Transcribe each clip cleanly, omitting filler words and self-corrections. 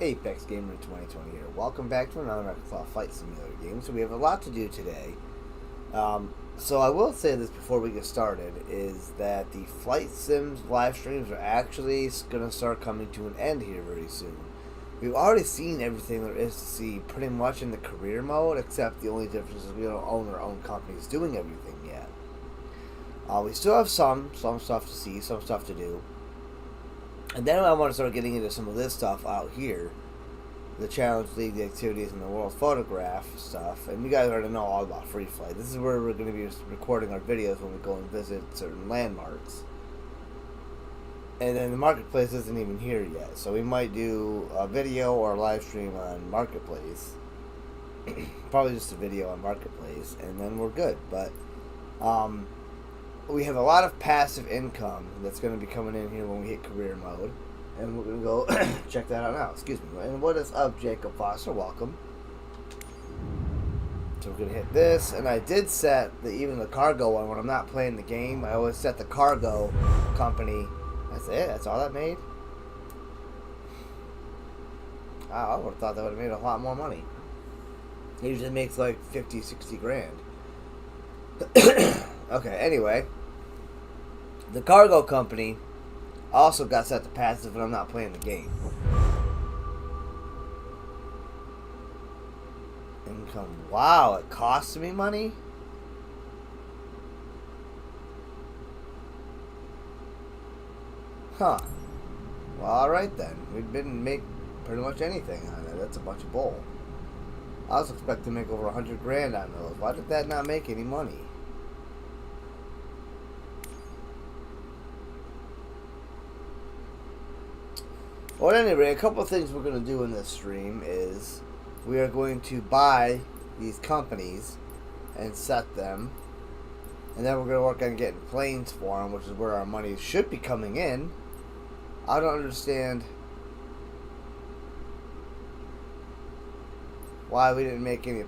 Apex Gamer 2020 here. Welcome back to another Microsoft Flight Simulator game. So we have a lot to do today. So I will say this before we get started, is that the Flight Sims live streams are actually going to start coming to an end here very soon. We've already seen everything there is to see pretty much in the career mode, except the only difference is we don't own our own companies doing everything yet. We still have some stuff to see, some stuff to do. And then I want to start getting into some of this stuff out here. The Challenge League, the activities, and the World Photograph stuff. And you guys already know all about Free Flight. This is where we're going to be recording our videos when we go and visit certain landmarks. And then the Marketplace isn't even here yet. So we might do a video or a live stream on Marketplace. Probably just a video on Marketplace. And then we're good. But, we have a lot of passive income that's going to be coming in here when we hit career mode. And we're going to go check that out now. Excuse me. And what is up, Jacob Foster? Welcome. So we're going to hit this. And I did set even the cargo one when I'm not playing the game. I always set the cargo company. That's it? That's all that made? Wow, I would have thought that would have made a lot more money. It usually makes like 50, 60 grand. Okay, anyway. The cargo company also got set to passive when I'm not playing the game. Income. Wow, it costs me money? Huh. Well, alright then. We didn't make pretty much anything on it. That's a bunch of bull. I was expecting to make over 100 grand on those. Why did that not make any money? Well, at any rate, a couple of things we're going to do in this stream is we are going to buy these companies and set them. And then we're going to work on getting planes for them, which is where our money should be coming in. I don't understand why we didn't make a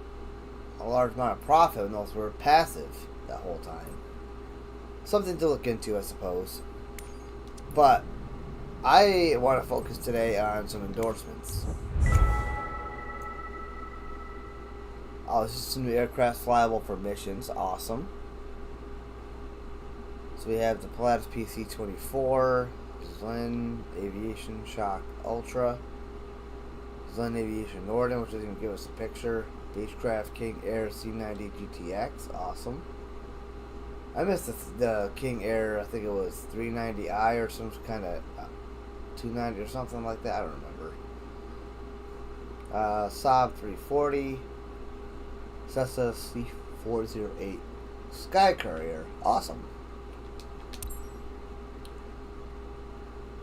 large amount of profit when those were passive that whole time. Something to look into, I suppose. But I want to focus today on some endorsements. Oh, this is some new aircraft flyable for missions. Awesome. So we have the Pilatus PC-24, Zlin Aviation Shock Ultra, Zlin Aviation Norden, which doesn't even give us a picture, Beechcraft King Air C90 GTX. Awesome. I missed the King Air, I think it was 390i or some kind of 290 or something like that. I don't remember. Saab 340, Cessna C408 Sky Courier. Awesome.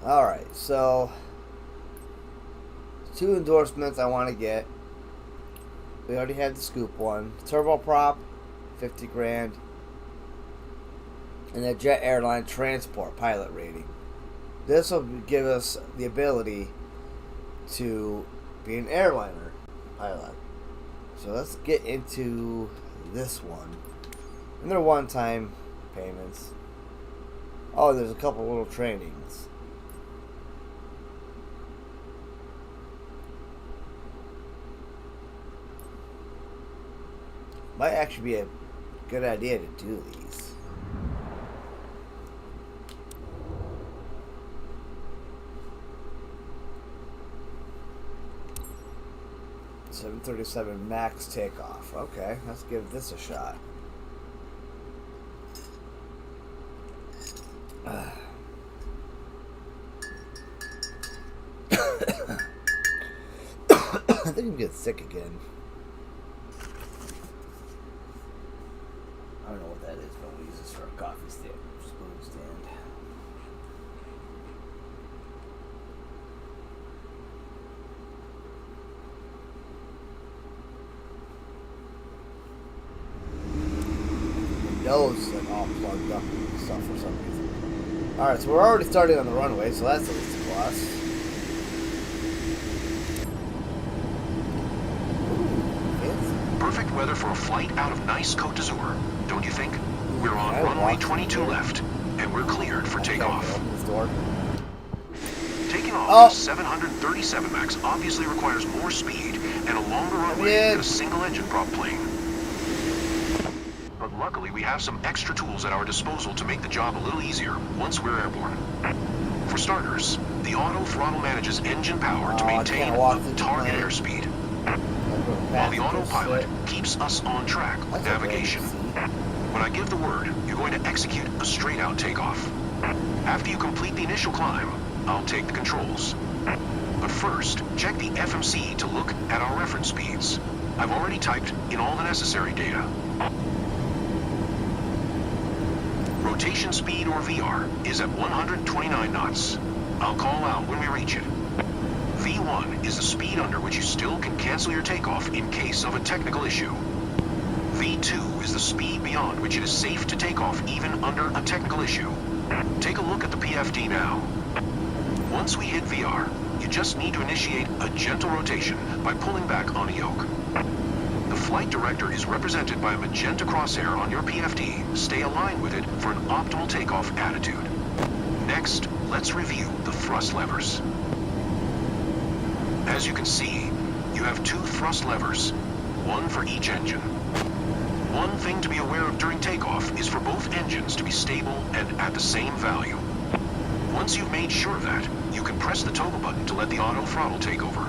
Alright, so 2 endorsements I want to get. We already had the Scoop one. Turboprop, 50 grand. And a Jet Airline Transport pilot rating. This will give us the ability to be an airliner pilot. So let's get into this one. And they're one-time payments. Oh, there's a couple little trainings. Might actually be a good idea to do these. $737 max takeoff. Okay, let's give this a shot. I think I'm getting sick again. I don't know what that is, but we use this for a coffee stand, spoon stand. nose is like all plugged up and stuff for some reason. Alright, so we're already starting on the runway, so that's at least a plus. Perfect weather for a flight out of nice Côte d'Azur, don't you think? We're on runway 22 left, and we're cleared for takeoff. Open this door. Taking off with 737 max obviously requires more speed and a longer runway than a single-engine prop plane. But luckily, we have some extra tools at our disposal to make the job a little easier once we're airborne. For starters, the auto throttle manages engine power to maintain the target airspeed, while the autopilot keeps us on track with navigation. When I give the word, you're going to execute a straight-out takeoff. After you complete the initial climb, I'll take the controls. But first, check the FMC to look at our reference speeds. I've already typed in all the necessary data. Rotation speed, or VR, is at 129 knots. I'll call out when we reach it. V1 is the speed under which you still can cancel your takeoff in case of a technical issue. V2 is the speed beyond which it is safe to take off even under a technical issue. Take a look at the PFD now. Once we hit VR, you just need to initiate a gentle rotation by pulling back on a yoke. The flight director is represented by a magenta crosshair on your PFD. Stay aligned with it for an optimal takeoff attitude. Next, let's review the thrust levers. As you can see, you have two thrust levers, one for each engine. One thing to be aware of during takeoff is for both engines to be stable and at the same value. Once you've made sure of that, you can press the toggle button to let the auto throttle take over.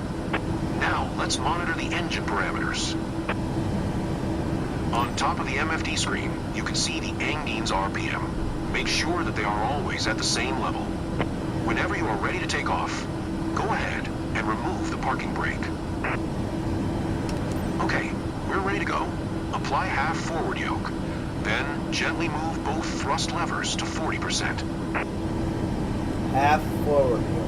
Now, let's monitor the engine parameters. On top of the MFD screen, you can see the engine's RPM. Make sure that they are always at the same level. Whenever you are ready to take off, go ahead and remove the parking brake. Okay, we're ready to go. Apply half forward yoke. Then gently move both thrust levers to 40%. Half forward yoke.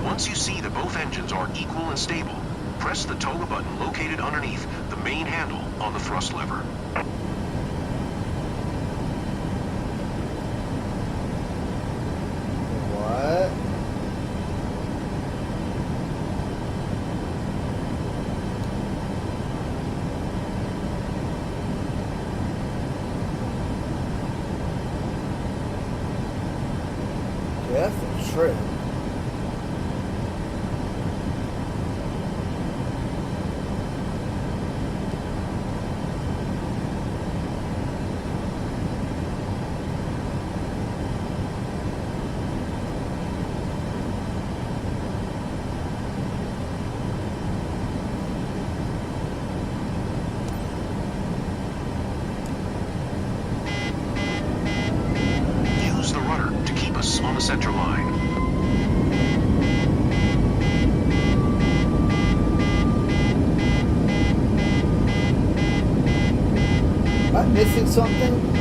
Once you see that both engines are equal and stable, press the toggle button located underneath the main handle on the thrust lever. What? Yeah, that's true. On the center line. Am I missing something?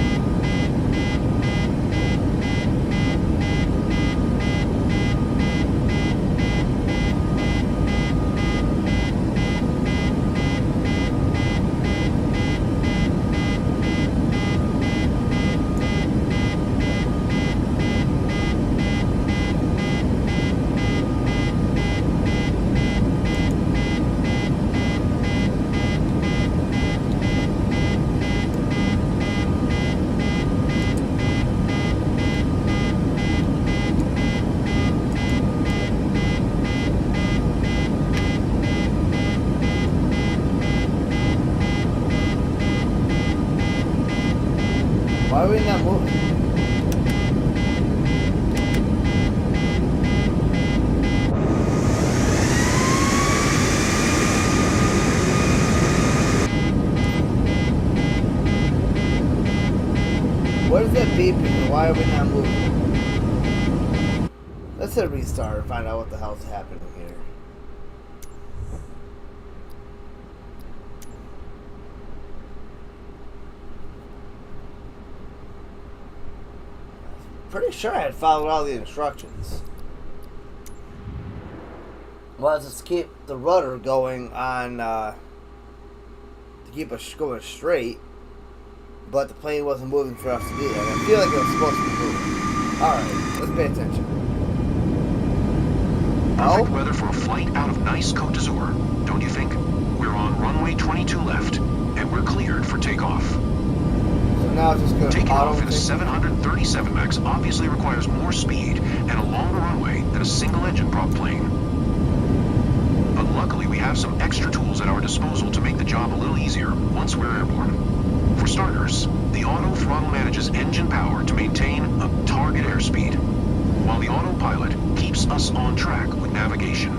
Why are we not moving? What is that beeping? Why are we not moving? Let's hit restart and find out what the hell's happening here. pretty sure I had followed all the instructions. Well, just keep the rudder going on, to keep us going straight, but the plane wasn't moving for us to do that. I feel like it was supposed to be moving. Alright, let's pay attention. Perfect weather for a flight out of nice Côte d'Azur, don't you think? We're on runway 22 left, and we're cleared for takeoff. So now it's just going to taking off in a 737 max obviously requires more speed and a longer runway than a single-engine prop plane. But luckily, we have some extra tools at our disposal to make the job a little easier once we're airborne. For starters, the auto throttle manages engine power to maintain a target airspeed, while the autopilot keeps us on track with navigation.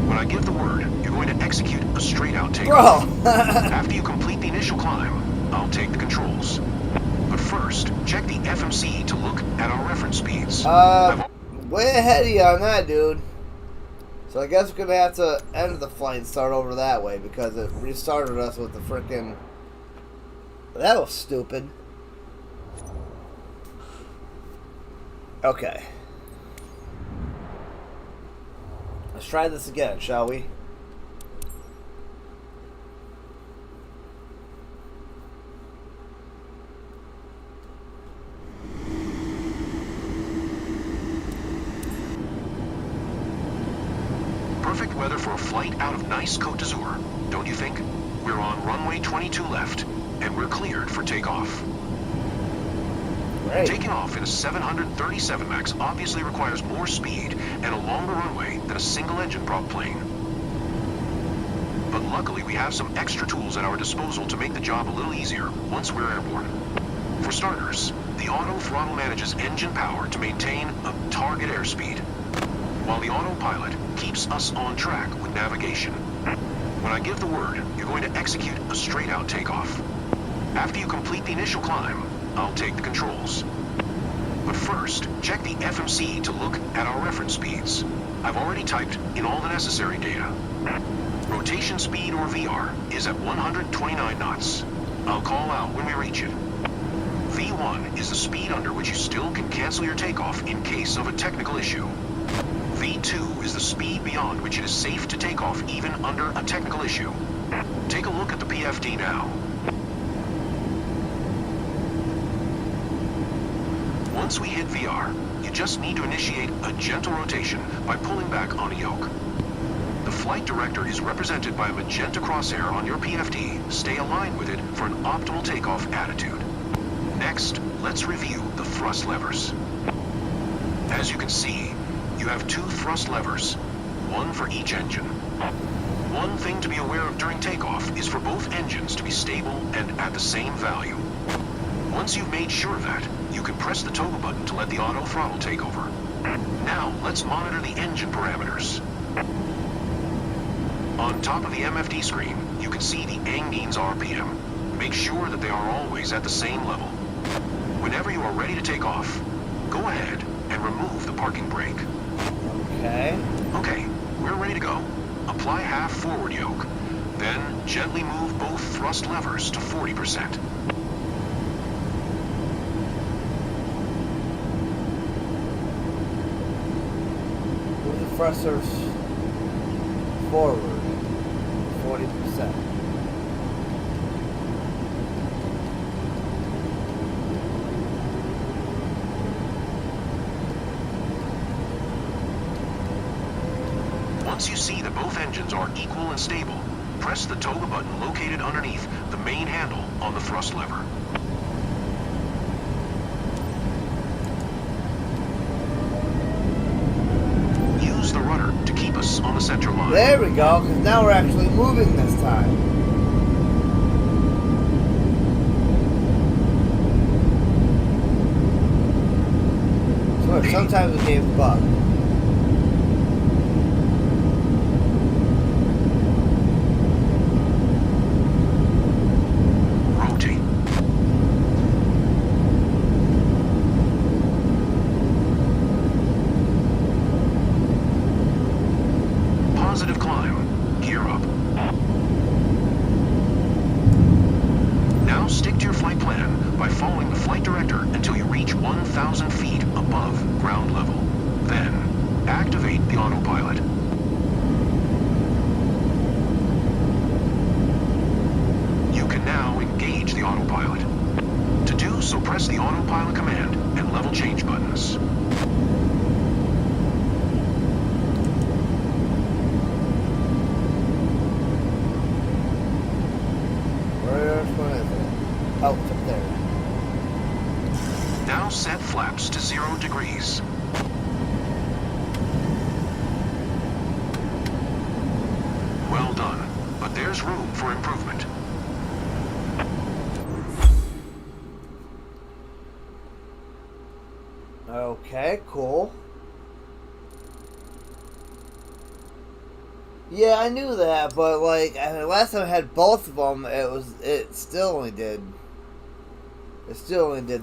When I give the word, you're going to execute a straight-out takeoff. After you complete the initial climb, I'll take the controls. But first, check the FMC to look at our reference speeds. Way ahead of you on that, dude. So I guess we're going to have to end the flight and start over that way because it restarted us with the frickin'... That was stupid. Okay. Let's try this again, shall we? Perfect weather for a flight out of nice Côte d'Azur, don't you think? We're on runway 22 left, and we're cleared for takeoff. Great. Taking off in a 737 max obviously requires more speed and a longer runway than a single-engine prop plane. But luckily, we have some extra tools at our disposal to make the job a little easier once we're airborne. For starters, the auto throttle manages engine power to maintain a target airspeed, while the autopilot keeps us on track with navigation. When I give the word, you're going to execute a straight-out takeoff. After you complete the initial climb, I'll take the controls. But first, check the FMC to look at our reference speeds. I've already typed in all the necessary data. Rotation speed, or VR, is at 129 knots. I'll call out when we reach it. V1 is the speed under which you still can cancel your takeoff in case of a technical issue. V2 is the speed beyond which it is safe to take off even under a technical issue. Take a look at the PFD now. Once we hit VR, you just need to initiate a gentle rotation by pulling back on a yoke. The flight director is represented by a magenta crosshair on your PFD. Stay aligned with it for an optimal takeoff attitude. Next, let's review the thrust levers. As you can see, you have two thrust levers, one for each engine. One thing to be aware of during takeoff is for both engines to be stable and at the same value. Once you've made sure of that, you can press the toggle button to let the auto throttle take over. Now, let's monitor the engine parameters. On top of the MFD screen, you can see the engine's RPM. Make sure that they are always at the same level. Whenever you are ready to take off, go ahead and remove the parking brake. Okay. Okay, we're ready to go. Apply half forward yoke, then gently move both thrust levers to 40%. Move the thrusters forward 40%. Once you see that both engines are equal and stable, press the toggle button located underneath the main handle on the thrust lever. Use the rudder to keep us on the center line. There we go, because now we're actually moving this time. So sometimes the game's bugged. Positive climb. Gear up. Now stick to your flight plan by following the flight director until you reach 1,000 feet above 0 degrees. Well done, but there's room for improvement. Okay, cool. Yeah, I knew that, but like last time I had both of them, it still only did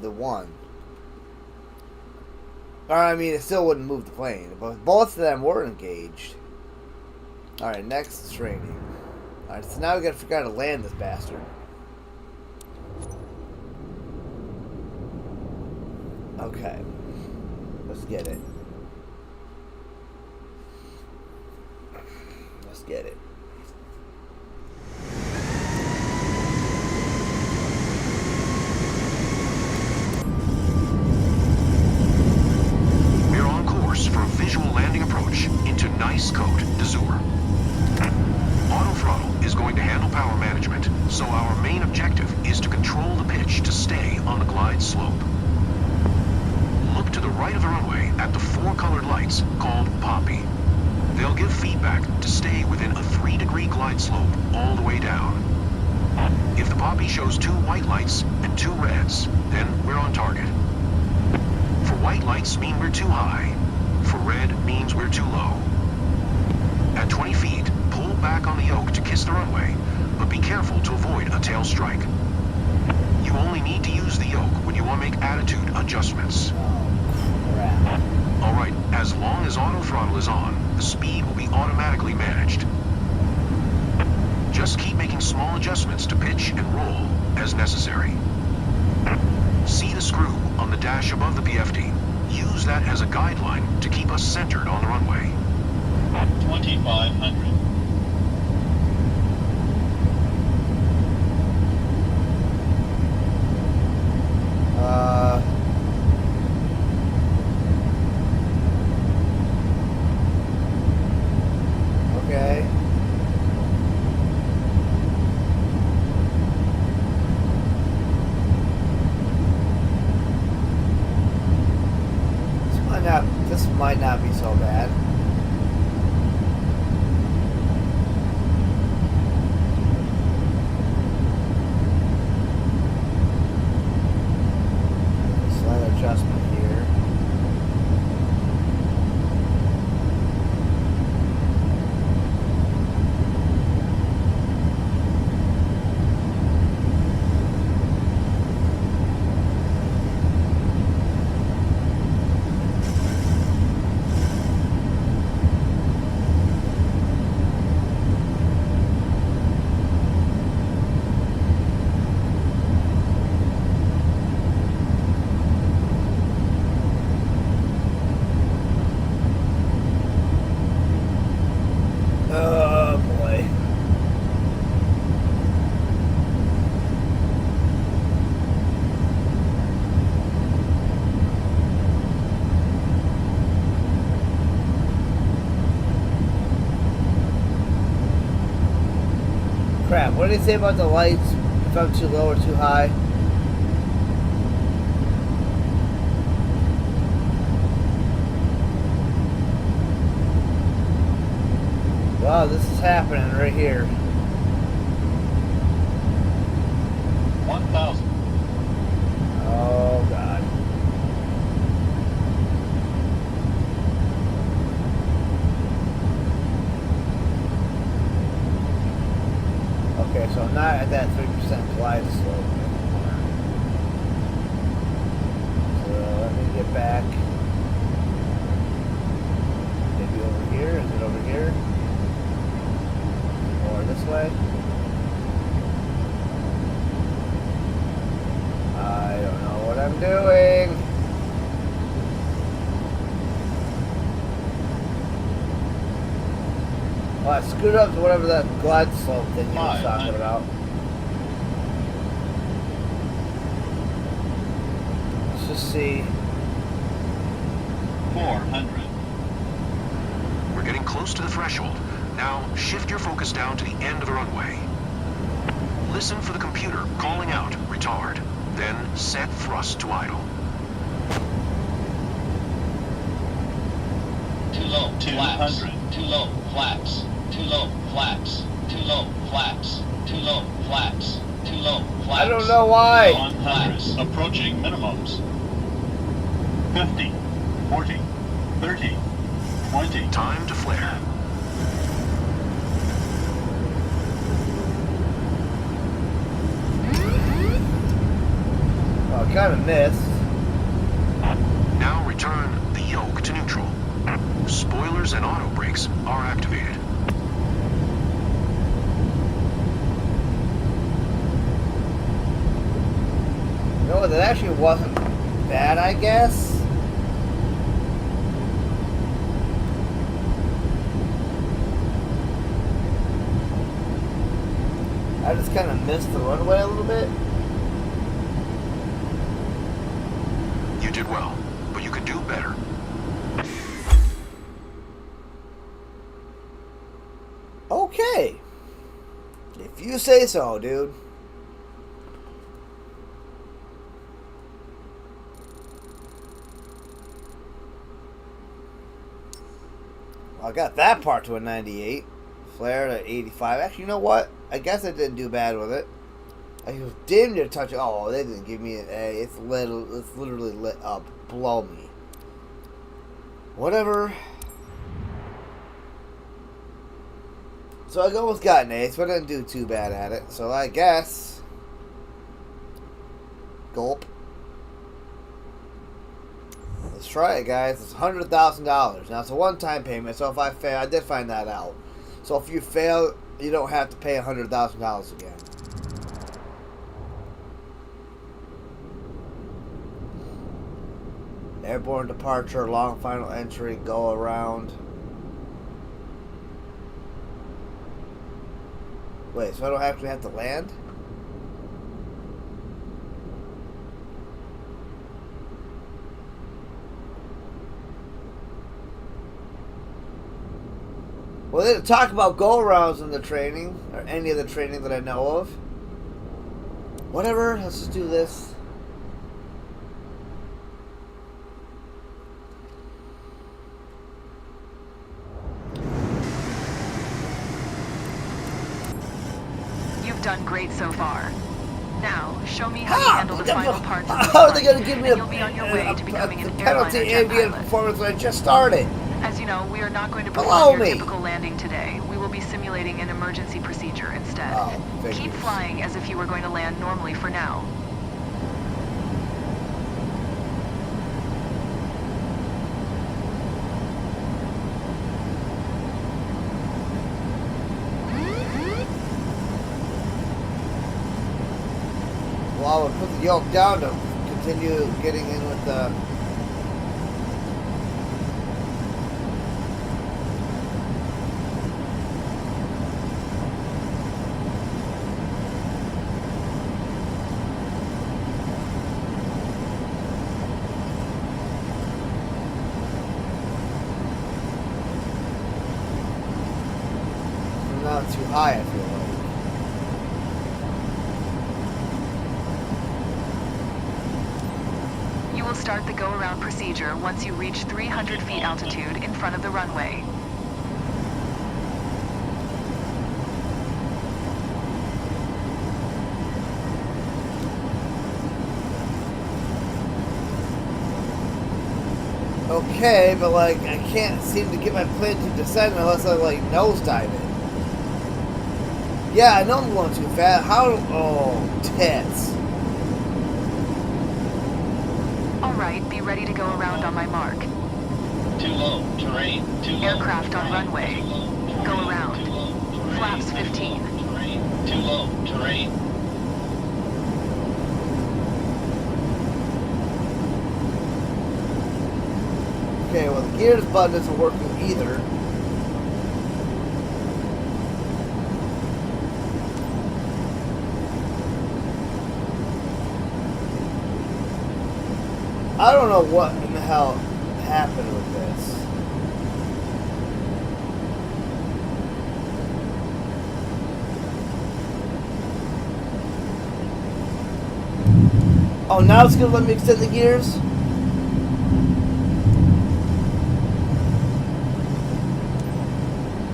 the one. Or I mean, it still wouldn't move the plane, but both of them were engaged. All right, next is training. All right, so now we gotta figure out how to land this bastard. Okay, let's get it. Let's get it. We're on course for a visual landing approach into Nice Cote d'Azur. Auto throttle is going to handle power management, so our main objective is to control the pitch to stay on the glide slope. Look to the right of the runway at the 4 colored lights called Poppy. They'll give feedback to stay within a 3-degree glide slope all the way down. If the Poppy shows 2 white lights and 2 reds, then we're on target. For white lights mean we're too high. For red means we're too low. At 20 feet, pull back on the yoke to kiss the runway, but be careful to avoid a tail strike. You only need to use the yoke when you want to make attitude adjustments. Oh, crap. Alright, as long as auto throttle is on, the speed will be automatically managed. Just keep making small adjustments to pitch and roll as necessary. See the screw on the dash above the PFD. Use that as a guideline to keep us centered on the runway. 2500. Okay. This might not be so bad. Slight adjustment here. Oh boy. Crap, what did he say about the lights? If I'm too low or too high? Wow, this is happening right here. 1000. Oh god. Okay, so I'm not at that 3% glide slope anymore. So let me get back. Maybe over here? Is it over here? Or this way? I don't know what I'm doing. Oh, I screwed up to whatever that glide slope thing you were talking about. Let's just see. 400. We're getting close to the threshold. Now, shift your focus down to the end of the runway. Listen for the computer calling out retard. Then set thrust to idle. 200. Too low, flaps. Too low, flaps. Too low, flaps. Too low, flaps. Too low, flaps. I don't know why. 100. Approaching minimums. 50, 40, 30, 20. Time to flare. Oh, kind of missed. Now return the yoke to neutral. Spoilers and auto brakes are activated. No, that actually wasn't bad, I guess. I just kind of missed the runway a little bit. You did well, but you could do better. Okay. If you say so, dude. Well, I got that part to a 98. Flare to 85. Actually, you know what? I guess I didn't do bad with it. I was damn near touching. Oh, they didn't give me an A. It's literally lit up. Blow me. Whatever. So I almost got an ace, but I didn't do too bad at it. So I guess. Gulp. Let's try it, guys. It's $100,000. Now, it's a one-time payment, so if I fail, I did find that out. So if you fail, you don't have to pay $100,000 again. Airborne departure, long final entry, go around. Wait, so I don't actually have to land? Well, they didn't talk about go-arounds in the training, or any of the training that I know of. Whatever, let's just do this. You've done great so far. Now, show me how you handle the final parts of How are they going to give me and you'll be on your way to becoming an penalty airliner jet ambient pilot. performance when I just started? As you know, we are not going to Allow perform your me. typical landing today. We will be simulating an emergency procedure instead. Oh, thank Keep you. flying as if you were going to land normally for now. Well, I would put the yoke down to continue getting in with the... Not too high, I feel like. You will start the go-around procedure once you reach 300 feet altitude in front of the runway. Okay, but like, I can't seem to get my plane to descend unless I like nosedive it. Yeah, I know I'm going too fast. How? Oh, tits. Alright, be ready to go around on my mark. Too low, terrain. Too low. Aircraft on runway. Too low, terrain. Go around. Too low, terrain. Flaps 15. Terrain. Too low, terrain. Okay, well the gears button isn't working either. I don't know what in the hell happened with this. Oh, now it's gonna let me extend the gears?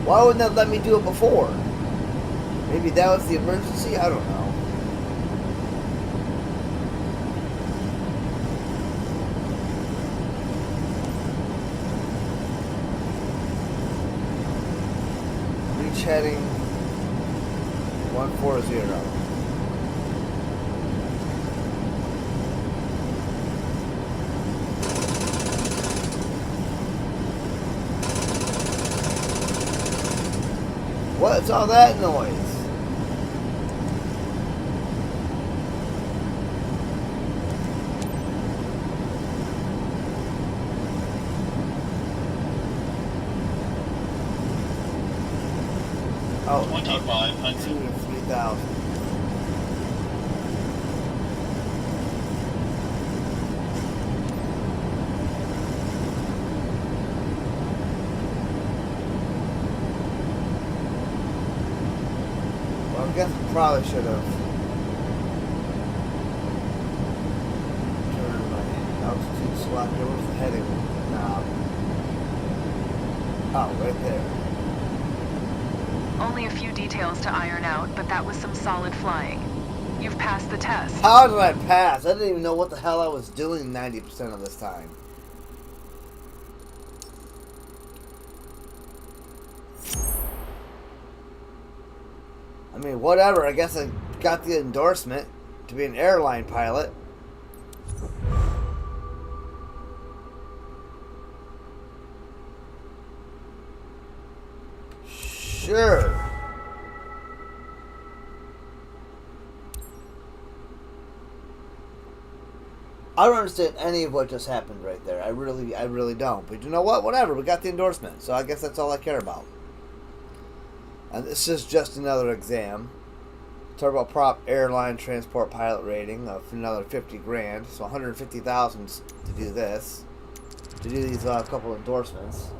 Why wouldn't that let me do it before? Maybe that was the emergency? I don't know. Reach heading 140. What's all that noise? Oh, 2,500. 3,000. Well, I guess we probably should have turned my altitude swap. Where was the heading knob? Oh, right there. Only a few details to iron out, but that was some solid flying. You've passed the test. How did I pass? I didn't even know what the hell I was doing 90% of this time. I mean, whatever. I guess I got the endorsement to be an airline pilot. Sure. I don't understand any of what just happened right there. I really don't. But you know what? Whatever. We got the endorsement, so I guess that's all I care about. And this is just another exam. Turboprop airline transport pilot rating of another 50 grand, so 150,000 to do this. To do these couple endorsements.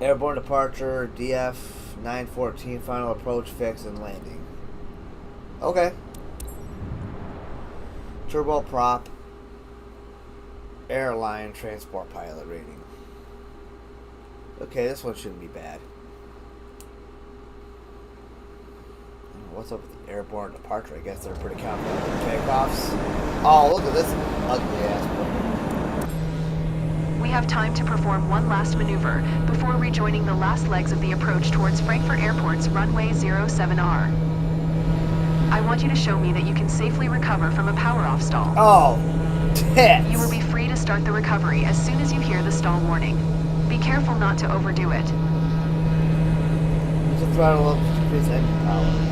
Airborne departure, DF 914, final approach, fix, and landing. Okay. Turboprop airline transport pilot rating. Okay, this one shouldn't be bad. What's up with the airborne departure? I guess they're pretty confident with takeoffs. Oh, look at this ugly ass plane. We have time to perform one last maneuver before rejoining the last legs of the approach towards Frankfurt Airport's runway 07R. I want you to show me that you can safely recover from a power-off stall. Oh, tits! You will be free to start the recovery as soon as you hear the stall warning. Be careful not to overdo it. Use the throttle up to increase engine power.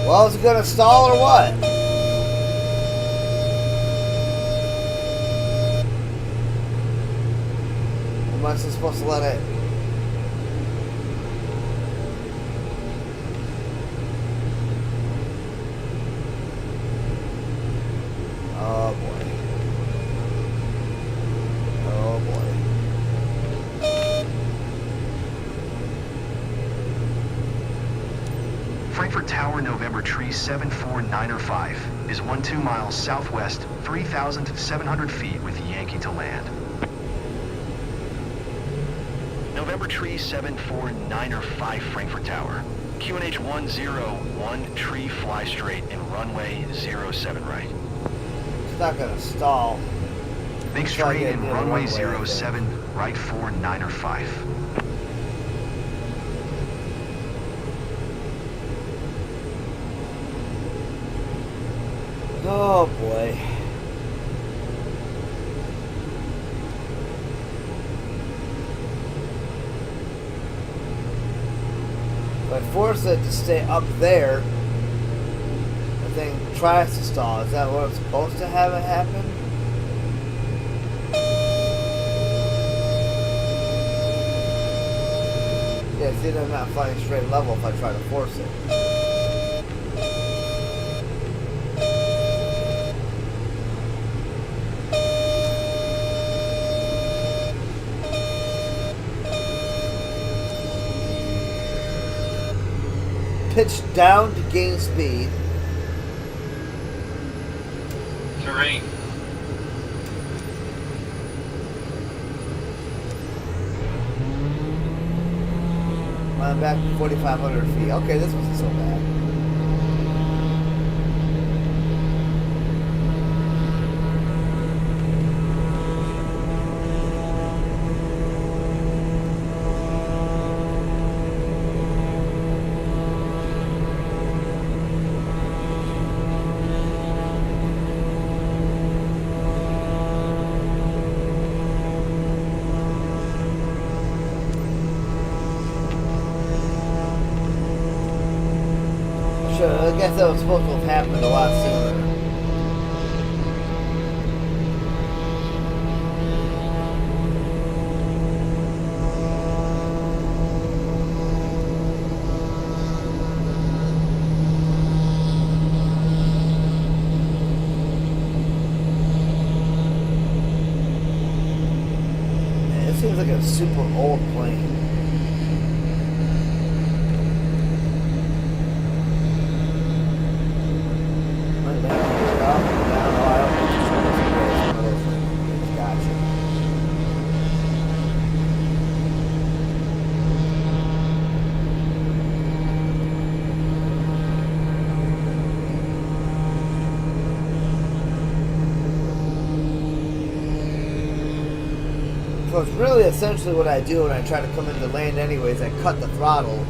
Well, is it gonna stall or what? Am I supposed to let it? Oh boy. Oh boy. Frankfurt Tower, November Tree 74905 is 12 miles southwest, 3,700 feet with Yankee to land. November Tree 74905 Frankfurt Tower. QNH 101 Tree fly straight and runway 07 right. It's not gonna stall. Big straight and runway 07 right 4905. Oh boy. If I force it to stay up there, the thing tries to stall. Is that what I'm supposed to have it happen? Yeah, see, I'm not flying straight level if I try to force it. Pitch down to gain speed. Terrain. I'm back to 4,500 feet. Okay, this wasn't so bad. I guess that was supposed to have happened a lot sooner. Man, it seems like a super old plane. So it's really essentially what I do when I try to come into land anyways. I cut the throttle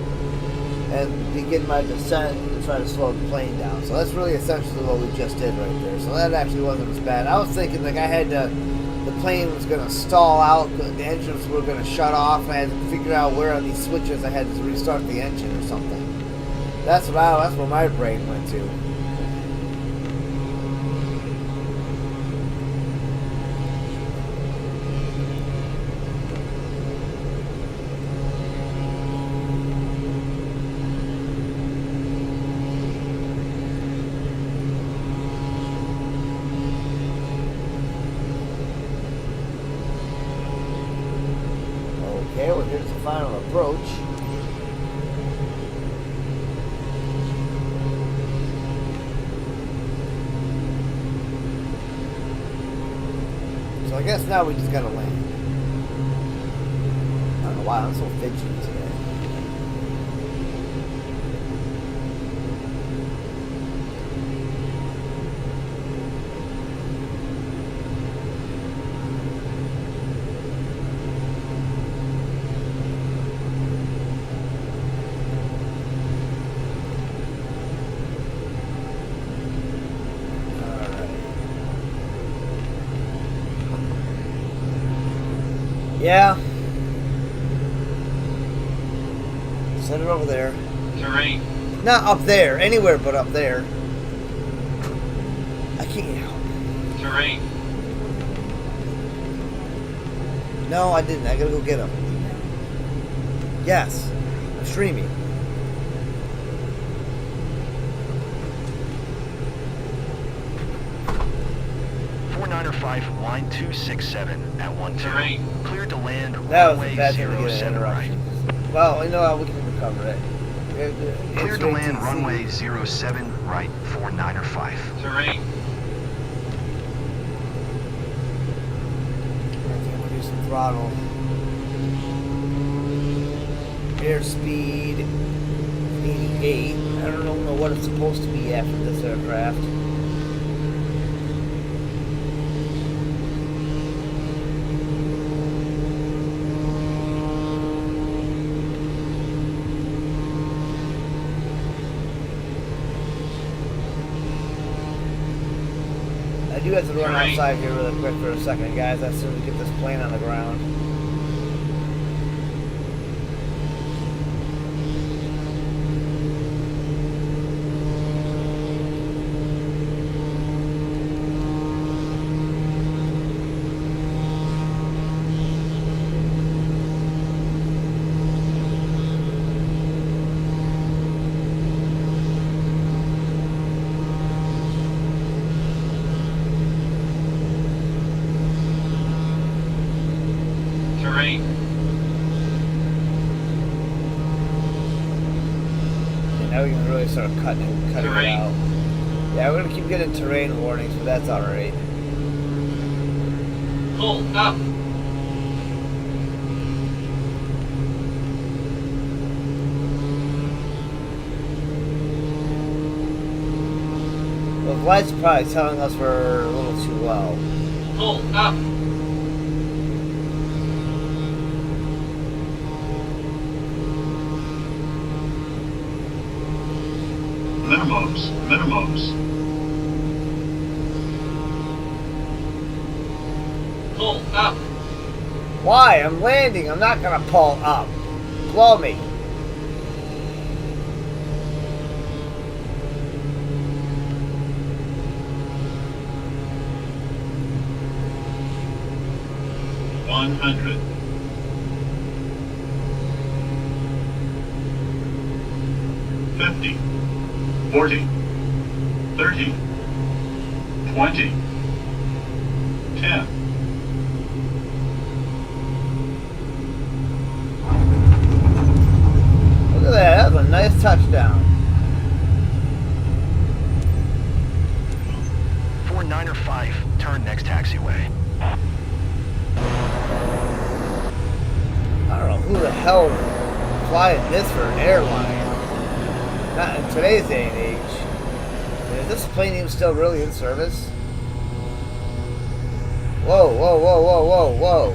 and begin my descent and try to slow the plane down. So that's really essentially what we just did right there. So that actually wasn't as bad. I was thinking like I had to, the plane was going to stall out, the engines were going to shut off, and I had to figure out where on these switches I had to restart the engine or something. That's where my brain went to. Okay, well here's the final approach. So I guess now we just gotta land. I don't know why I'm so fidgety today. Yeah. Send it over there. Terrain. Not up there. Anywhere but up there. I can't. Terrain. No, I didn't. I gotta go get him. Yes. I'm streaming. Niner 5, line 267 at 12. Terrain. Cleared to land That was runway a bad thing to get an 07 right. interruption. Well, you know what? We can recover it. Cleared to land runway 07 right for Niner 5. Terrain. We'll do some throttle. Airspeed 88. I don't know what it's supposed to be after this aircraft. do have to run outside here really quick for a second, guys. As soon as we get this plane on the ground. Terrain. And now we can really start cutting it out. Yeah, we're gonna keep getting terrain warnings, but that's alright. Pull up. The light's probably telling us we're a little too low. Pull up. Minimums. Pull up. Why? I'm landing. I'm not gonna pull up. Blow me. $100. 50. 40. 30. 20. 10. Look at that. That was a nice touchdown. 495, turn next taxiway. I don't know who the hell flying this for an airline. Not in today's day and age. And is this plane even still really in service? Whoa, whoa, whoa, whoa, whoa, whoa.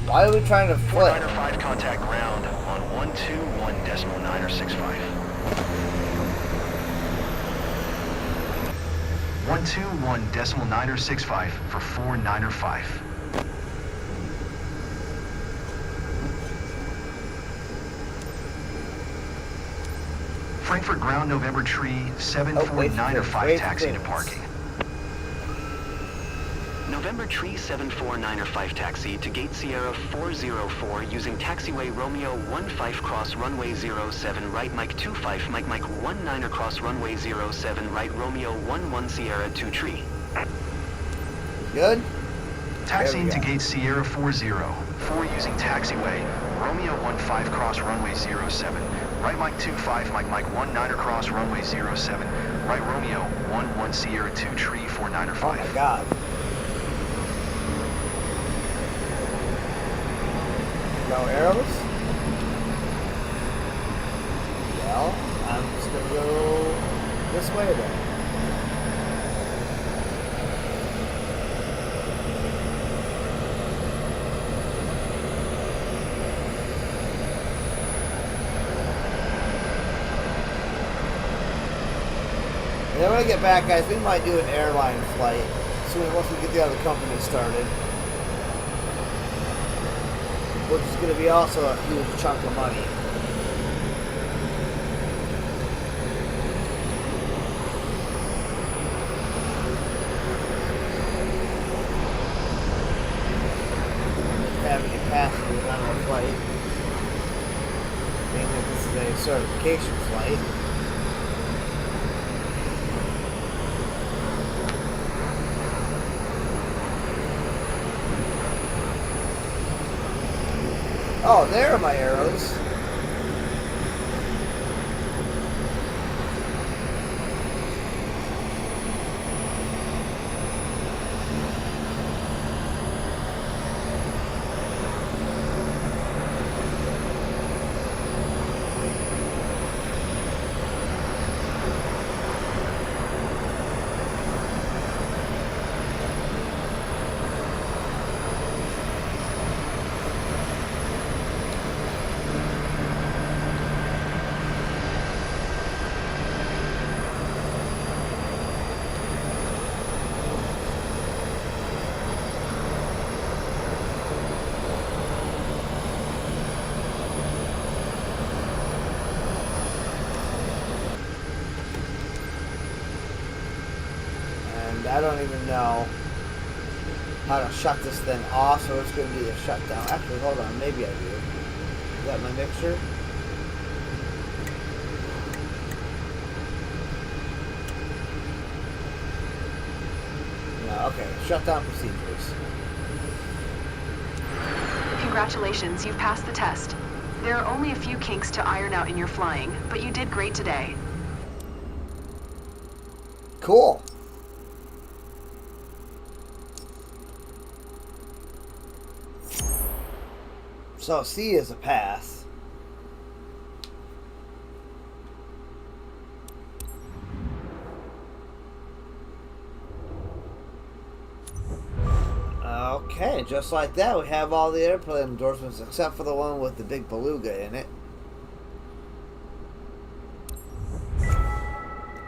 Why are we trying to flip? 495, contact ground on 121.965. 121.965 for 495. Frankfurt ground, November tree, 74905, taxi to parking. November tree 74905 taxi to gate Sierra 404 using taxiway Romeo 15 cross runway 07 right Mike 25 Mike 19 across runway 07 right Romeo 11 Sierra 2 tree. Good? Taxiing to gate Sierra 40 using taxiway Romeo 15 cross runway 07 right Mike 25 Mike 19 across runway 07 right Romeo 11 Sierra 2 tree 495. Oh my god. No arrows? Well, I'm just gonna go this way then. And then when I get back, guys, we might do an airline flight soon once we get the other company started. Which is going to be also a huge chunk of money. Have any passengers on our flight. Mainly this is a certification flight. Oh, there are my arrows. and I don't even know how to shut this thing off, so it's going to be a shutdown. Actually, hold on, maybe I do. Is that my mixer? No, okay, shutdown procedures. Congratulations, you've passed the test. There are only a few kinks to iron out in your flying, but you did great today. Cool. So C is a pass. Okay, just like that, we have all the airplane endorsements except for the one with the big beluga in it.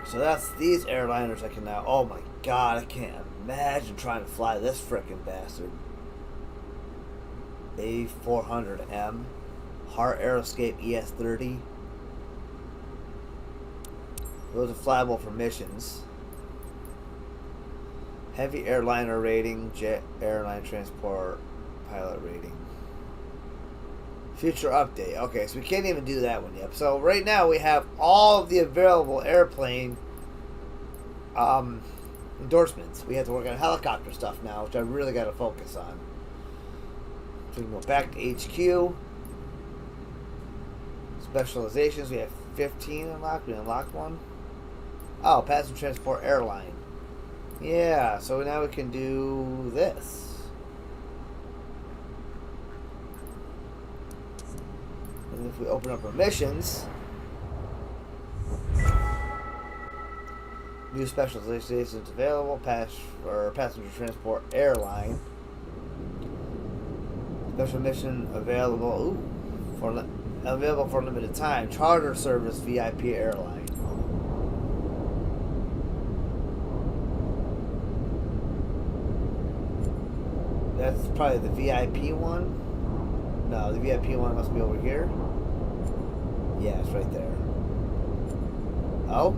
So that's these airliners I can now... Oh my god, I can't imagine trying to fly this frickin' bastard. A400M, Heart Aeroscape ES30. Those are flyable for missions. Heavy airliner rating, jet airline transport pilot rating. Future update. Okay, so we can't even do that one yet. So right now we have all of the available airplane endorsements. We have to work on helicopter stuff now, which I really got to focus on. So we can go back to HQ. Specializations, we have 15 unlocked. We unlocked one. Oh, passenger transport airline. Yeah, so now we can do this. And if we open up our missions, new specializations available, passenger transport airline. Special mission available available for a limited time. Charter service VIP airline. That's probably the VIP one. No, the VIP one must be over here. Yeah, it's right there. Oh?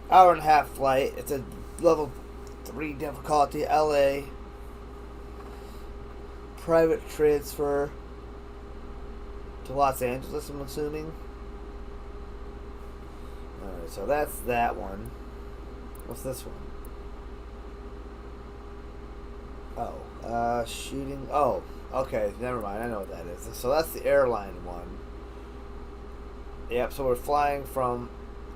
Hour and a half flight. It's a level 3 difficulty. LA. Private transfer to Los Angeles, I'm assuming. Alright, so that's that one. What's this one? Oh, shooting. Oh, okay, never mind. I know what that is. So that's the airline one. Yep, so we're flying from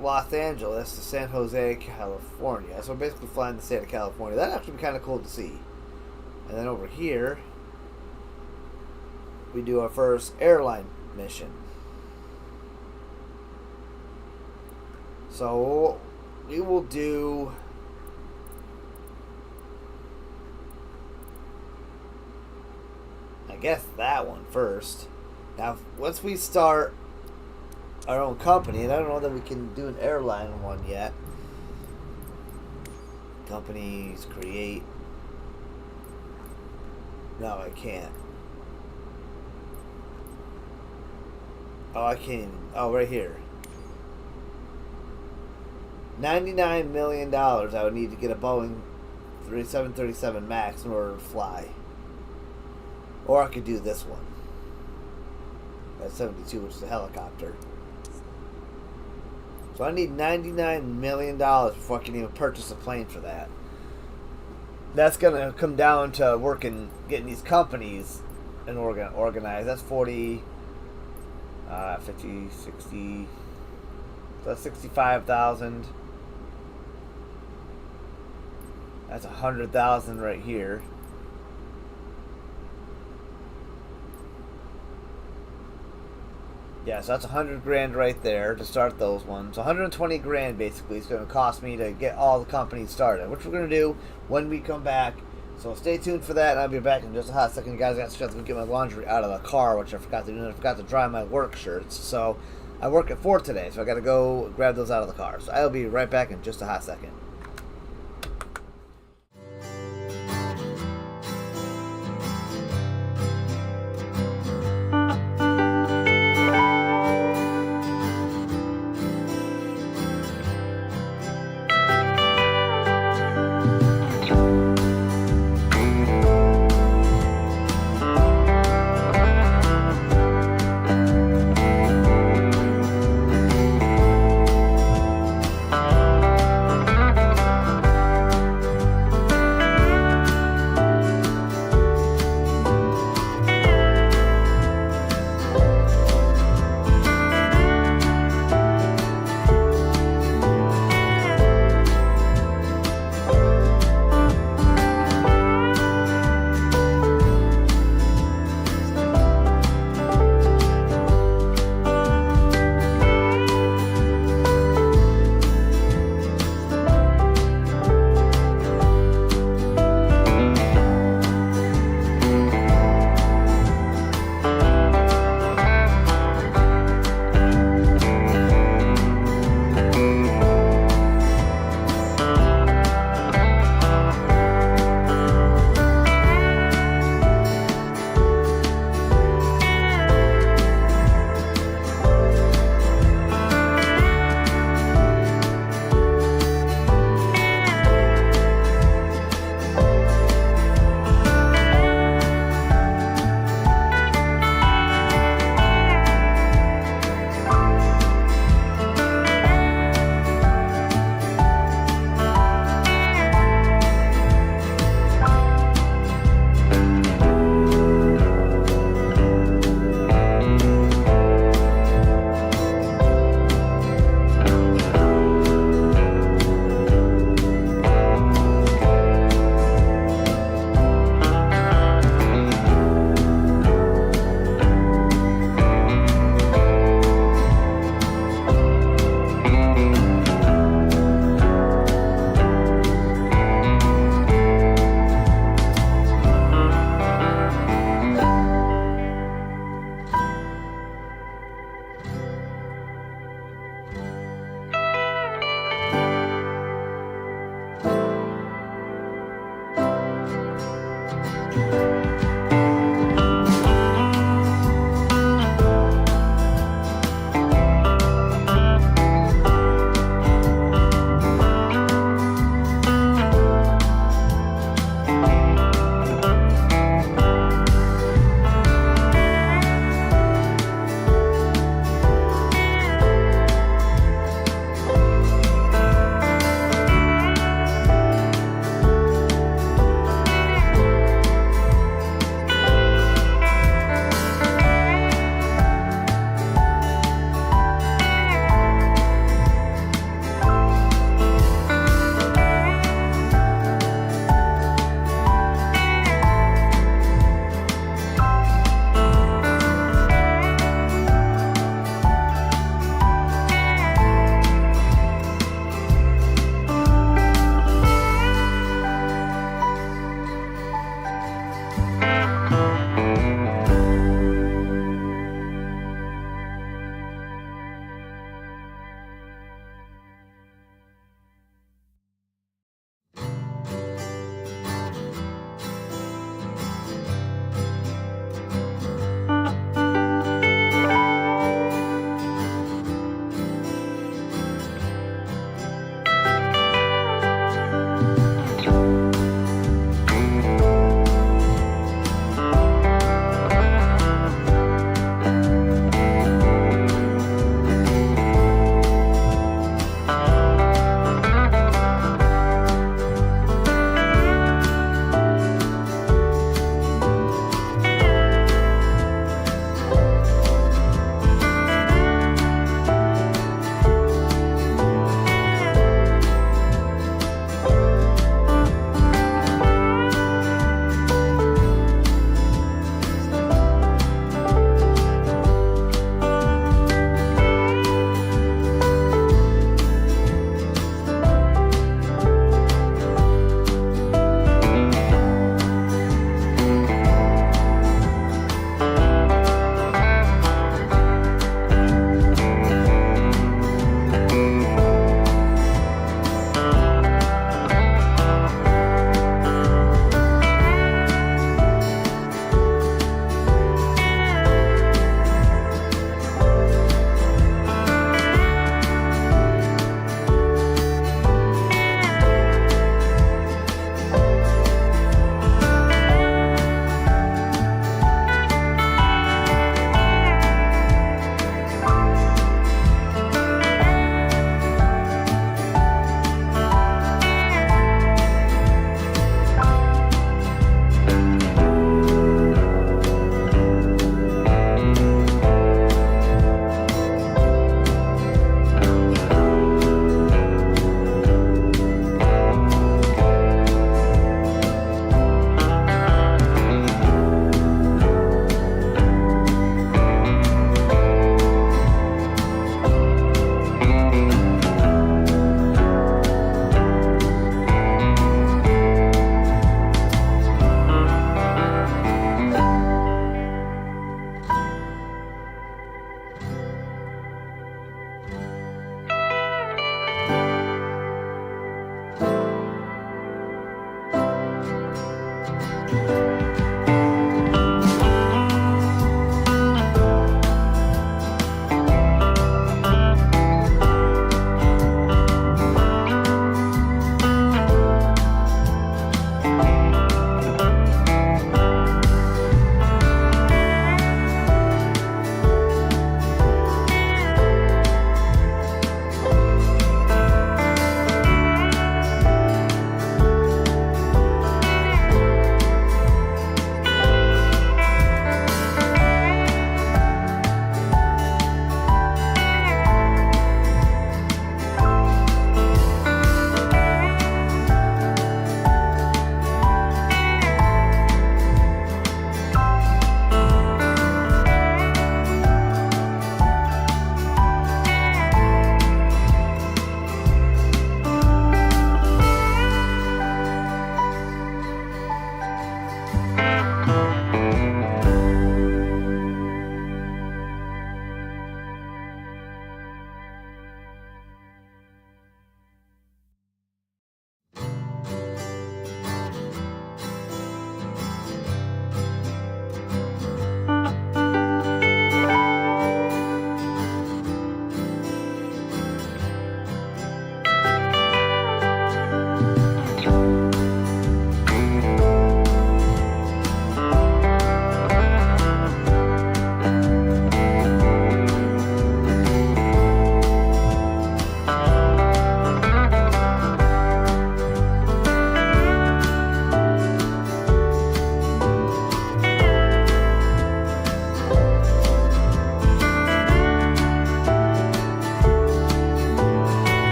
Los Angeles to San Jose, California. So we're basically flying the state of California. That'd actually be kind of cool to see. And then over here, we do our first airline mission. So we will do I guess that one first. Now once we start our own company, and I don't know that we can do an airline one yet. Companies, create. No, I can't. Oh, I can't even. Oh, right here. $99 million I would need to get a Boeing 737 MAX in order to fly. Or I could do this one. That's 72, which is a helicopter. So I need $99 million before I can even purchase a plane for that. That's going to come down to getting these companies and organized. That's 40... 50, 60, so that's 65,000. That's 100,000 right here. Yeah, so that's 100 grand right there to start those ones. So 120 grand basically is going to cost me to get all the companies started, which we're going to do when we come back. So stay tuned for that, and I'll be back in just a hot second. You guys got to go get my laundry out of the car, which I forgot to do. And I forgot to dry my work shirts. So I work at 4 today, so I got to go grab those out of the car. So I'll be right back in just a hot second.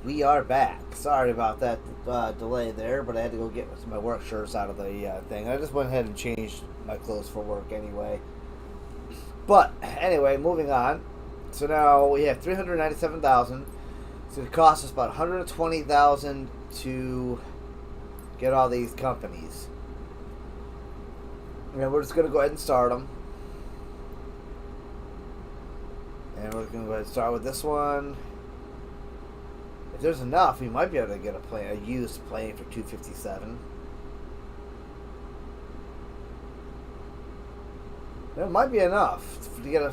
We are back. Sorry about that delay there, but I had to go get my work shirts out of the thing. I just went ahead and changed my clothes for work anyway. But anyway, moving on. So now we have 397,000. It's going to cost us about 120,000 to get all these companies. And we're just going to go ahead and start them. And we're going to go ahead and start with this one. If there's enough, we might be able to get a used plane for 257. There might be enough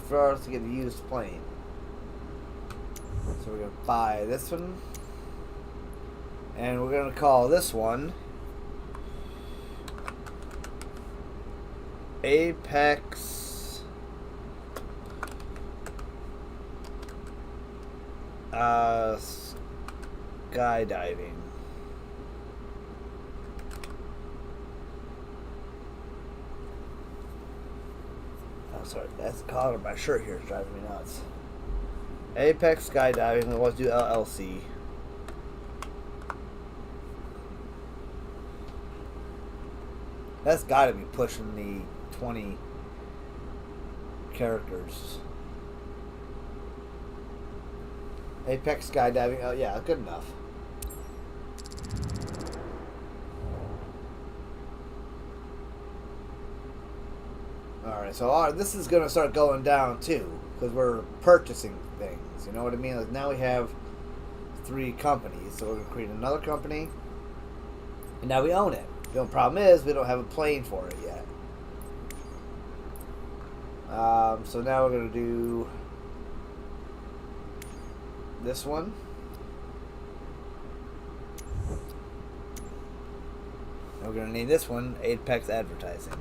for us to get a used plane. So we're going to buy this one. And we're going to call this one Apex skydiving. Oh, sorry, that's the collar of my shirt here is driving me nuts. Apex skydiving. Let's do LLC. That's got to be pushing the 20 characters. Apex skydiving. Oh yeah, good enough. Alright, so this is going to start going down too, because we're purchasing things. You know what I mean? Like now we have 3 companies, so we're going to create another company, and now we own it. The only problem is we don't have a plane for it yet. So now we're going to do this one. We're going to name this one Apex Advertising.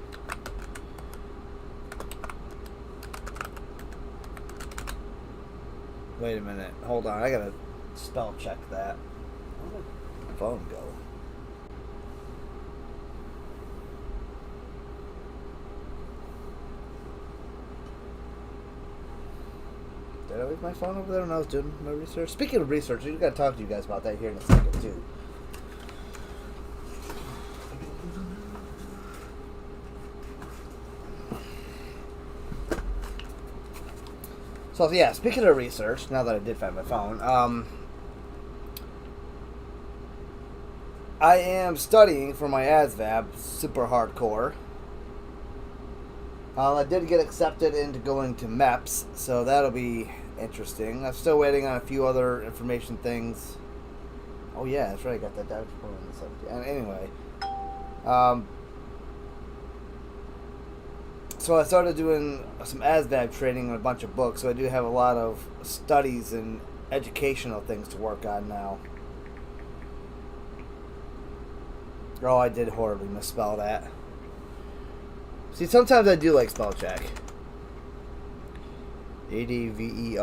Wait a minute. Hold on. I got to spell check that. Where did my phone go? Did I leave my phone over there when I was doing my research? Speaking of research, we got to talk to you guys about that here in a second, too. So, yeah, speaking of research, now that I did find my phone, I am studying for my ASVAB super hardcore. I did get accepted into going to MEPS, so that'll be interesting. I'm still waiting on a few other information things. Oh yeah, that's right, I got that Dodge Pro on the subject. And anyway, so I started doing some ASVAB training and a bunch of books, so I do have a lot of studies and educational things to work on now. Oh, I did horribly misspell that. See, sometimes I do like spell check. Advertising.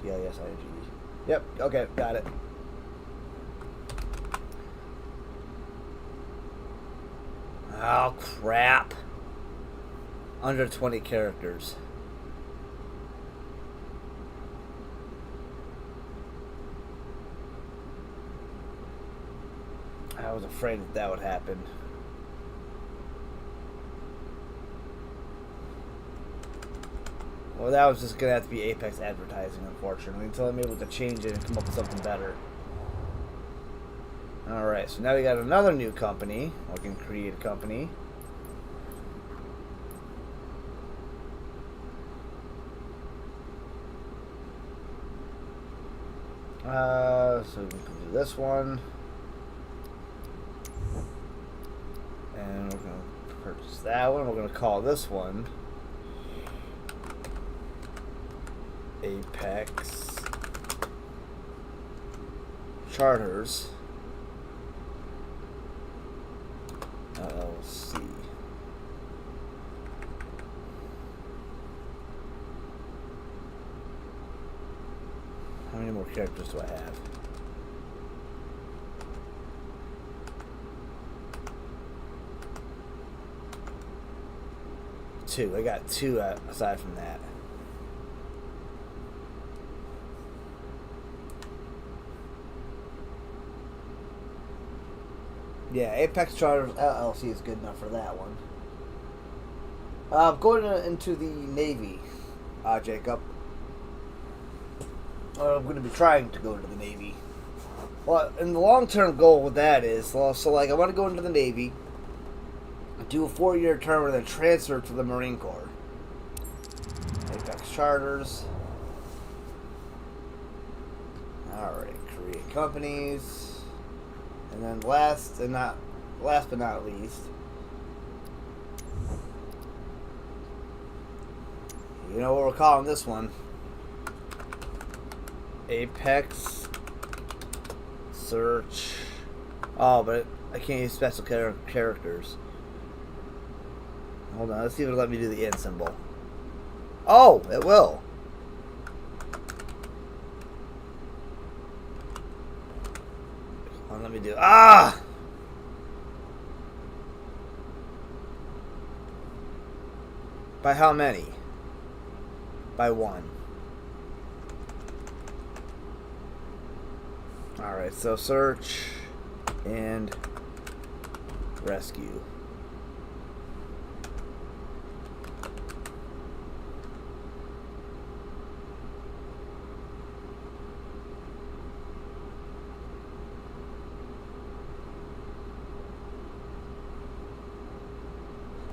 Advertising. Yep, okay, got it. Oh, crap. Under 20 characters. I was afraid that would happen. Well, that was just going to have to be Apex Advertising, unfortunately, until I'm able to change it and come up with something better. Alright, so now we got another new company. We can create a company. So we can do this one. And we're going to purchase that one. We're going to call this one Apex Charters LLC. How many more characters do I have? 2. I got 2 aside from that. Yeah, Apex Charters LLC is good enough for that one. Going into the Navy, Jacob. I'm going to be trying to go into the Navy. Well, and the long-term goal with that is, well, so like I want to go into the Navy, do a 4-year term, and then transfer to the Marine Corps. Apex Charters. Alright, create companies. And then last but not least, you know what we're calling this one? Apex Search. Oh, but I can't use special characters. Hold on, let's see if it'll let me do the end symbol. Oh, it will. Hold on, let me do. By how many? By 1. Alright, so search and rescue.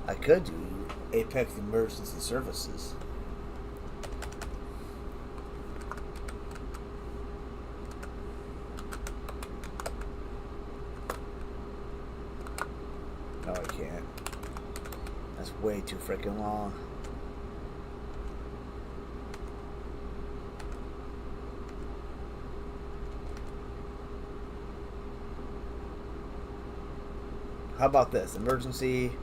I could do Apex Emergency Services. No, I can't. That's way too freaking long. How about this? Emergency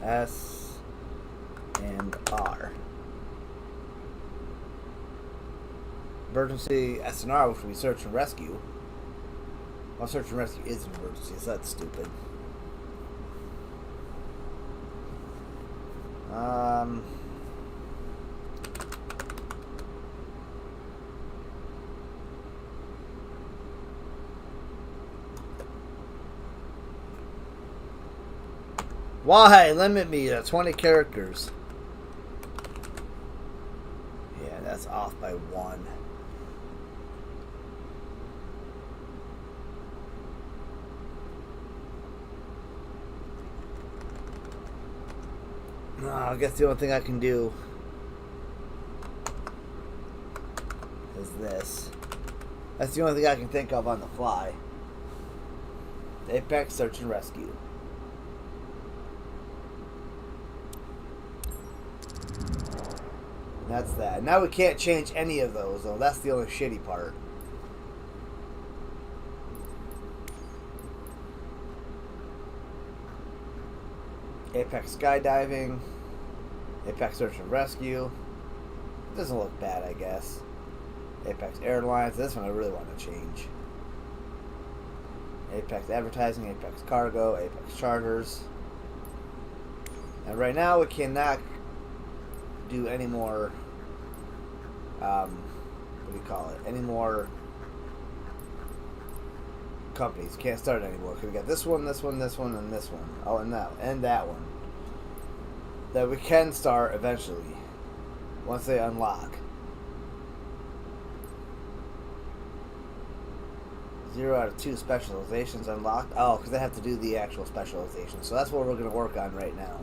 S and R. Emergency S and R, which would be search and rescue. Well, search and rescue is an emergency, so that's stupid. Why limit me to 20 characters? Yeah, that's off by 1. I guess the only thing I can do is this. That's the only thing I can think of on the fly. Apex Search and Rescue. That's that. Now we can't change any of those, though. That's the only shitty part. Apex Skydiving. Apex Search and Rescue. Doesn't look bad, I guess. Apex Airlines. This one I really want to change. Apex Advertising. Apex Cargo. Apex Charters. And right now we cannot do any more, what do you call it? Any more companies. Can't start anymore because we got this one, this one, this one, and this one. Oh, and that one. That we can start eventually once they unlock. 0 out of 2 specializations unlocked. Oh, because they have to do the actual specialization. So that's what we're going to work on right now.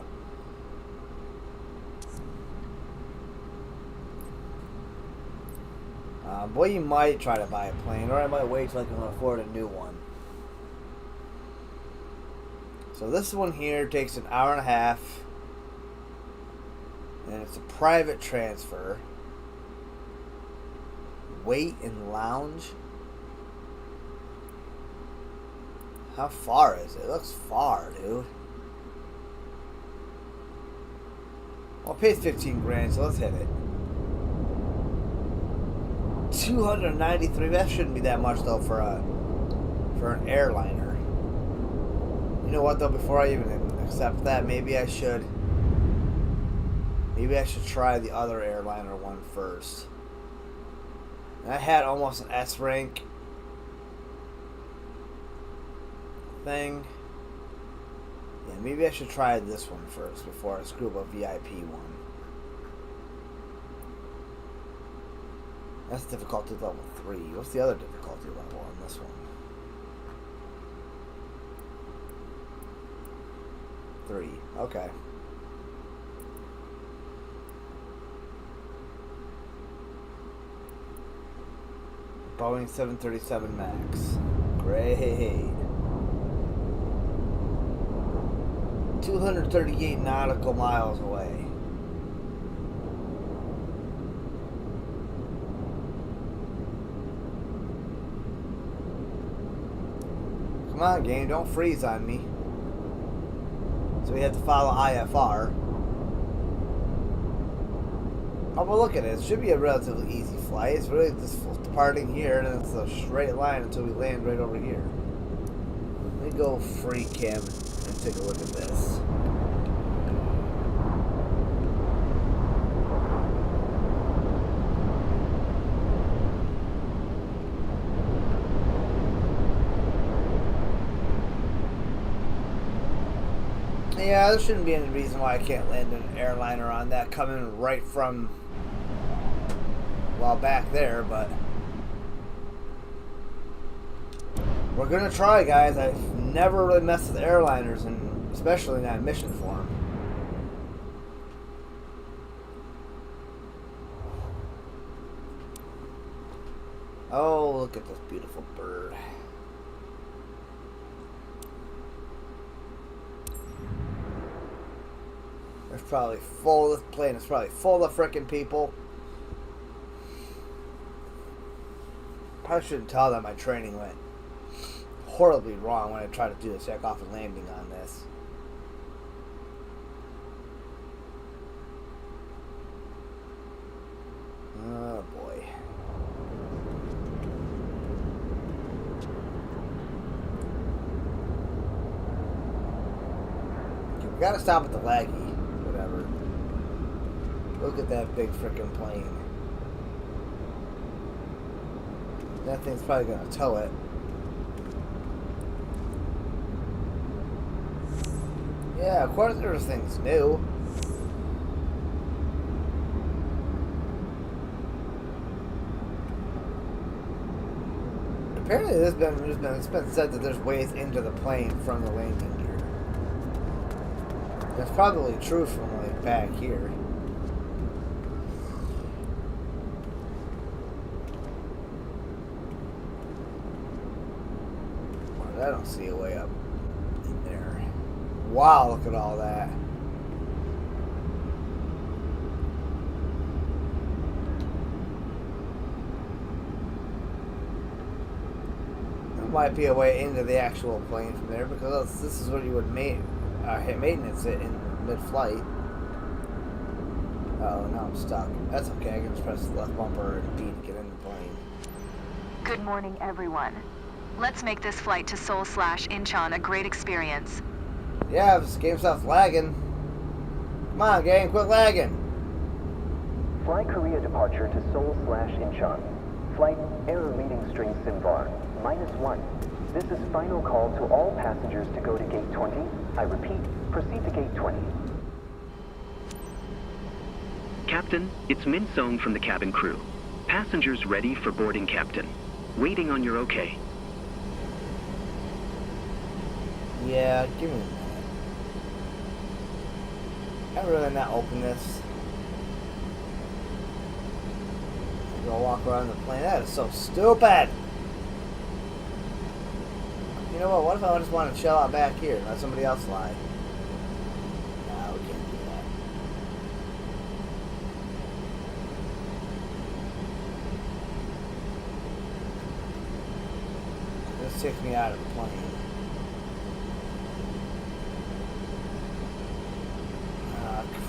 Boy, you might try to buy a plane, or I might wait till I can afford a new one. So this one here takes an hour and a half, and it's a private transfer. Wait and lounge. How far is it? It looks far, dude. Well, it pays 15 grand, so let's hit it. 293. That shouldn't be that much though for an airliner. You know what though? Before I even accept that, maybe I should try the other airliner one first. And I had almost an S rank thing. Yeah, maybe I should try this one first before I screw up a VIP one. That's difficulty level 3. What's the other difficulty level on this one? 3. Okay. Boeing 737 MAX. Great. 238 nautical miles away. Come on, game, don't freeze on me. So we have to follow IFR. Oh, but look at it. It should be a relatively easy flight. It's really just departing here, and it's a straight line until we land right over here. Let me go free cam and take a look at this. Yeah, there shouldn't be any reason why I can't land an airliner on that coming right from, well, back there, but we're going to try, guys. I've never really messed with airliners, and especially not in mission form. Oh, look at this beautiful bird. There's probably full. This plane is probably full of frickin' people. Probably shouldn't tell them my training went horribly wrong when I tried to do a takeoff and landing on this. Oh boy. Okay, we gotta stop at the laggy. Whatever. Look at that big frickin' plane. That thing's probably gonna tow it. Yeah, of course there's things new. Apparently it's been said that there's ways into the plane from the landing gear. That's probably true from like back here. I don't see a way up in there. Wow, look at all that. There might be a way into the actual plane from there because this is what you would hit maintenance it in mid-flight. Uh-oh, now I'm stuck. That's okay, I can just press the left bumper and B to get in the plane. Good morning, everyone. Let's make this flight to Seoul/Incheon a great experience. Yeah, this game stops lagging. Come on, gang, quit lagging. Fly Korea departure to Seoul/Incheon. Flight error reading string SIMVAR, -1. This is final call to all passengers to go to gate 20. I repeat, proceed to gate 20. Captain, it's Min Song from the cabin crew. Passengers ready for boarding, Captain. Waiting on your okay. Yeah, give me a minute. I'd rather not open this. Go walk around the plane. That is so stupid. You know what? What if I just want to chill out back here and let somebody else fly? No, we can't do that. This takes me out of the plane.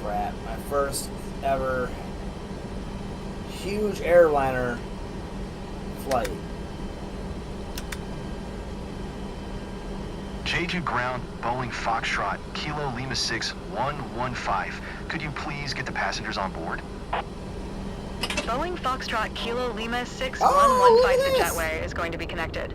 Crap, my first ever huge airliner flight. Jeju ground, Boeing Foxtrot, Kilo Lima 6 115. Could you please get the passengers on board? Boeing Foxtrot Kilo Lima 6 Oh, 115 look to at this. jetway is going to be connected.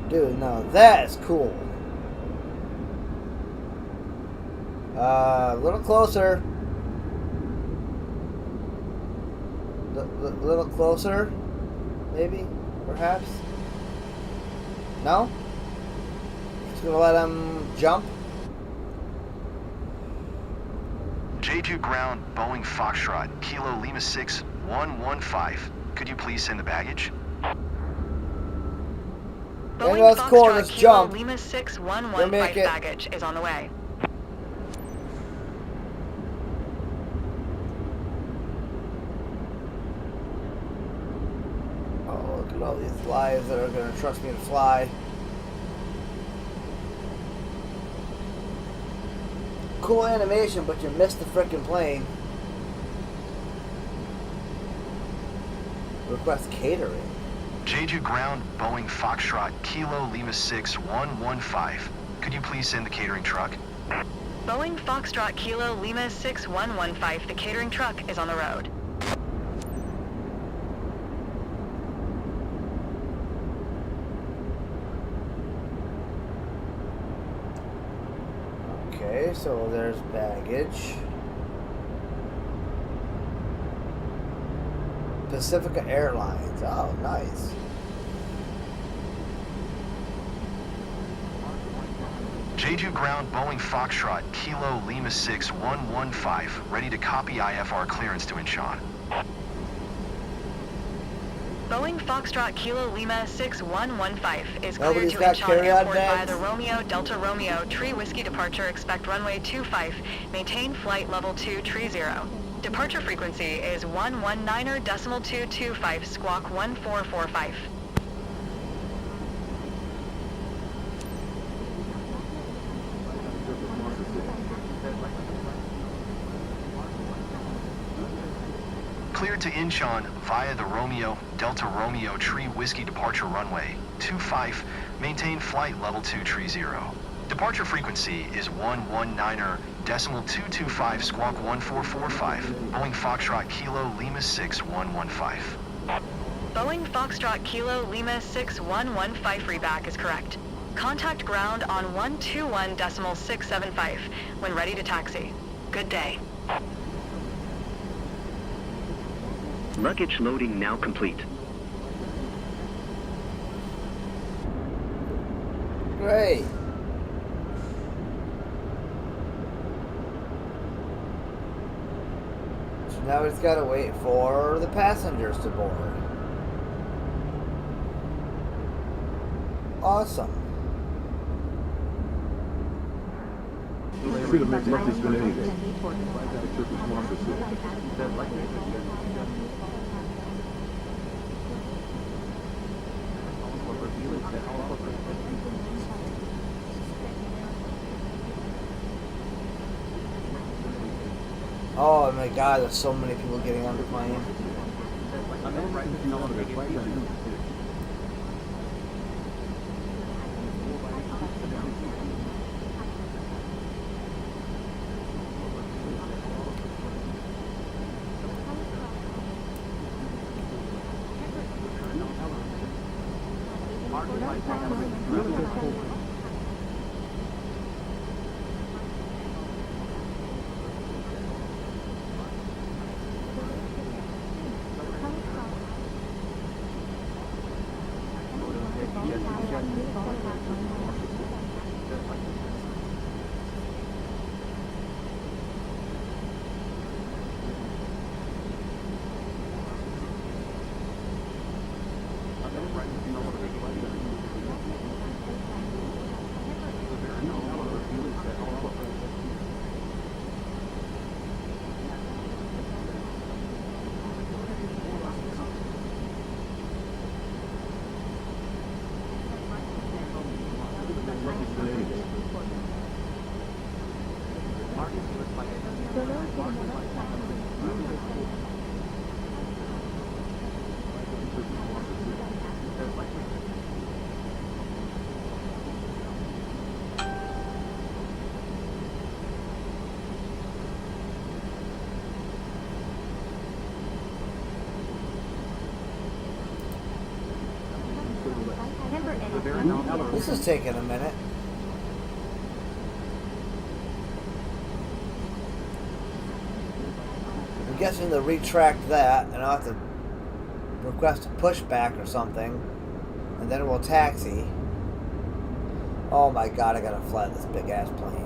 Dude, now that is cool. A little closer. Little closer, maybe, perhaps. No? Just gonna let him jump. Jeju ground, Boeing Foxtrot, Kilo Lima 6 115. Could you please send the baggage? Boeing that's cool, Foxtrot let's Kilo jump. Lima 6 We'll 115 make it. baggage is on the way. Oh, look at all these lives that are gonna trust me to fly. Cool animation, but you missed the frickin' plane. Request catering. Jeju ground, Boeing Foxtrot, Kilo Lima 6 115. Could you please send the catering truck? Boeing Foxtrot Kilo Lima 6 115. The catering truck is on the road. Okay, so there's baggage. Pacifica Airlines. Oh, nice. J2 ground, Boeing Foxtrot, Kilo Lima 6115, ready to copy IFR clearance to Incheon. Boeing Foxtrot Kilo Lima 6115 is cleared Nobody's to got Incheon carry-on Airport via bags? the Romeo Delta Romeo Tree Whiskey departure. Expect runway 25. Maintain flight level 2 Tree 0. Departure frequency is 119.225 squawk 1445. Cleared to Incheon via the Romeo Delta Romeo Tree Whiskey departure runway 25. Maintain flight level 2 Tree 0. Departure frequency is 119.225 squawk 1445. Boeing Foxtrot Kilo Lima 6115. Boeing Foxtrot Kilo Lima 6115 reback is correct. Contact ground on 121.675 when ready to taxi. Good day. Luggage loading now complete. Great. So now we just gotta wait for the passengers to board. Awesome. Oh my god, there's so many people getting on the plane. This is taking a minute. I'm guessing they'll retract that, and I'll have to request a pushback or something, and then we'll taxi. Oh my god, I gotta fly this big ass plane.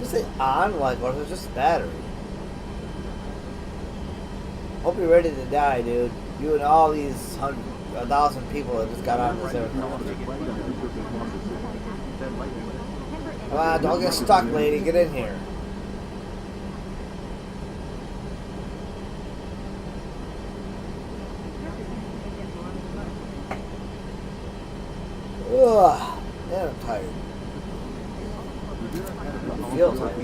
Is it on, like, or is it just battery? Hope you're ready to die, dude. You and all these 1,000 people that just got on this aircraft. Come on, don't get stuck, lady. Get in here. Ugh. Man, I'm tired. Feels like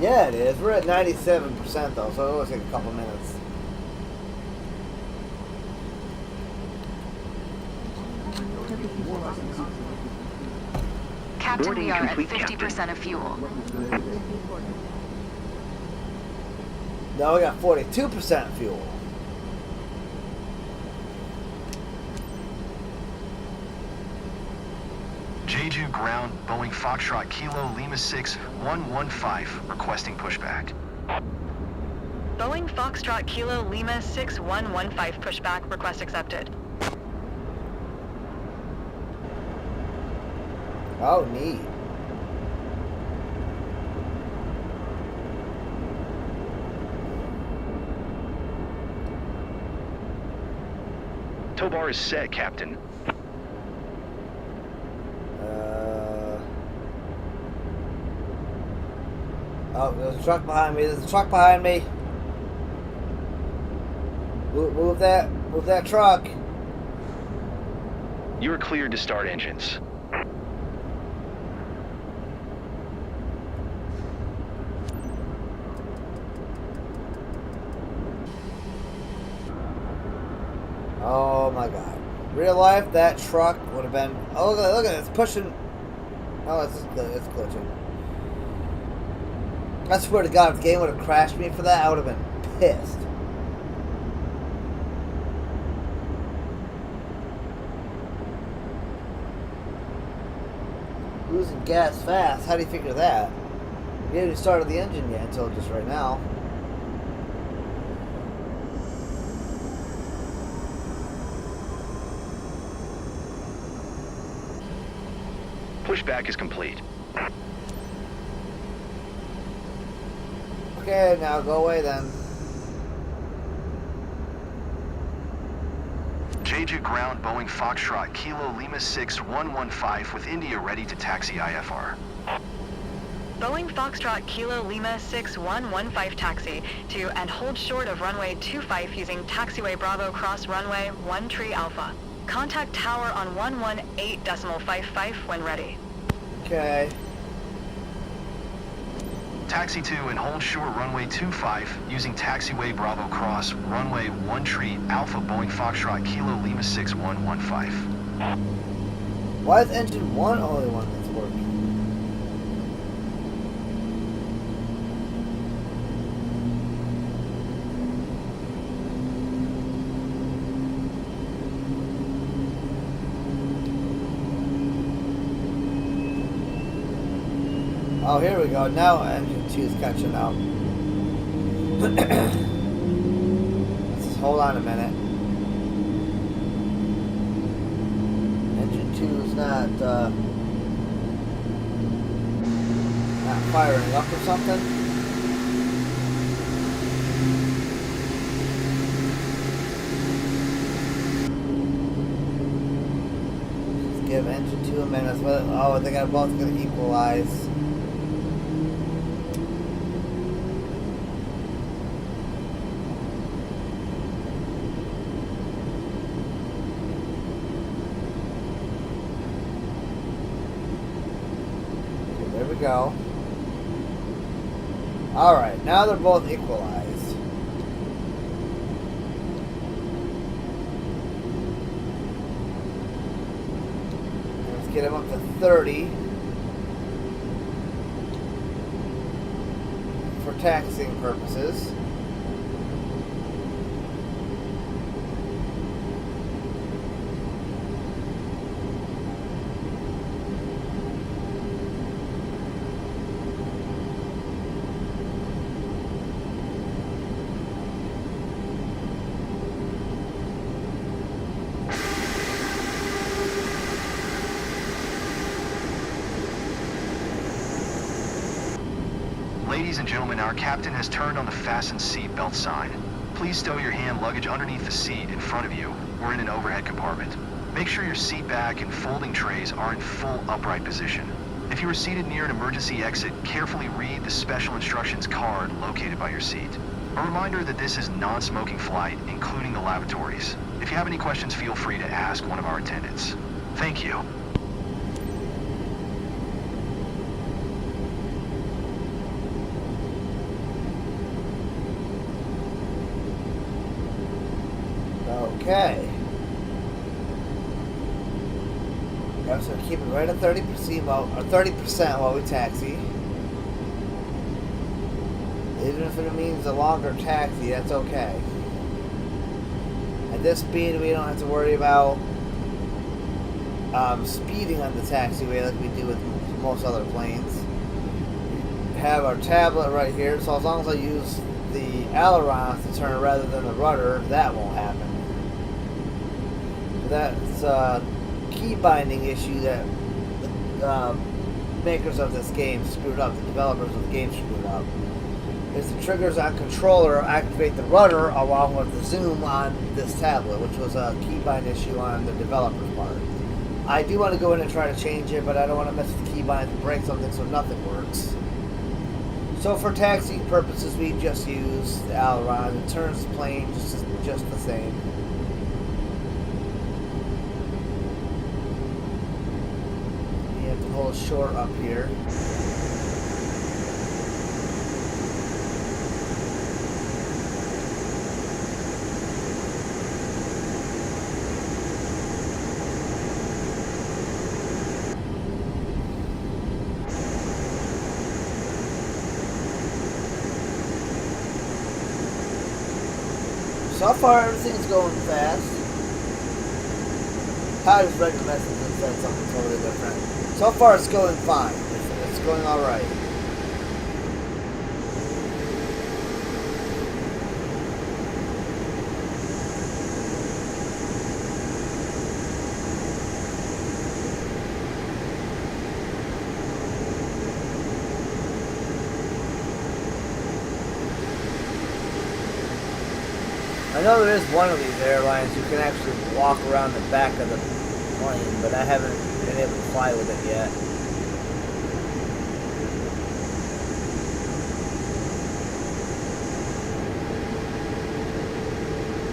yeah, it is. We're at 97% though, so it'll take a couple minutes. Captain, we are at 50% of fuel. Now we got 42% fuel. Jeju ground, Boeing Foxtrot Kilo Lima 6 115, requesting pushback. Boeing Foxtrot Kilo Lima 6115 pushback request accepted. Oh, neat. Tow bar is set, Captain. Oh, there's a truck behind me. There's a truck behind me. Move that truck. You are cleared to start engines. Oh my god. Real life, that truck would have been... Oh, look at it. It's pushing... Oh, it's glitching. I swear to God, if the game would have crashed me for that, I would have been pissed. Losing gas fast. How do you figure that? You haven't started the engine yet until just right now. Pushback is complete. Okay, now go away then. Jeju ground, Boeing Foxtrot Kilo Lima 6 115 with India ready to taxi IFR. Boeing Foxtrot Kilo Lima 6115 taxi to and hold short of runway 25 using taxiway Bravo cross runway 13 Alpha. Contact tower on 118.55 when ready. Okay. Taxi to and hold short runway 25 using taxiway Bravo cross runway 13 Alpha Boeing Foxtrot Kilo Lima 6 115. Why is engine 1 only one that's working? Oh, here we go. Now engine 2 is catching up. Let's just hold on a minute. Engine 2 is not firing up or something. Just give engine 2 a minute. Oh, they got both gonna equalize. There we go. Alright, now they're both equalized. Let's get them up to 30 for taxiing purposes. Ladies and gentlemen, our captain has turned on the fasten seatbelt sign. Please stow your hand luggage underneath the seat in front of you or in an overhead compartment. Make sure your seat back and folding trays are in full upright position. If you are seated near an emergency exit, carefully read the special instructions card located by your seat. A reminder that this is non-smoking flight, including the lavatories. If you have any questions, feel free to ask one of our attendants. Thank you. Okay. Yeah, so keep it right at 30% while we taxi. Even if it means a longer taxi, that's okay. At this speed, we don't have to worry about speeding on the taxiway like we do with most other planes. We have our tablet right here, so as long as I use the ailerons to turn rather than the rudder, that won't happen. That's a key binding issue that the makers of this game screwed up, the developers of the game screwed up. Is the triggers on controller activate the rudder along with the zoom on this tablet, which was a keybind issue on the developer's part. I do want to go in and try to change it, but I don't want to mess with the keybinds and break something so nothing works. So for taxiing purposes, we just use the aileron. It turns the plane just the same. You have to hold short up here. So far, everything's going fast. I just read the message and said something totally different. So far, it's going fine. It's going alright. I know there is one of these airlines you can actually walk around the back of the plane, but I haven't been able to fly with it yet.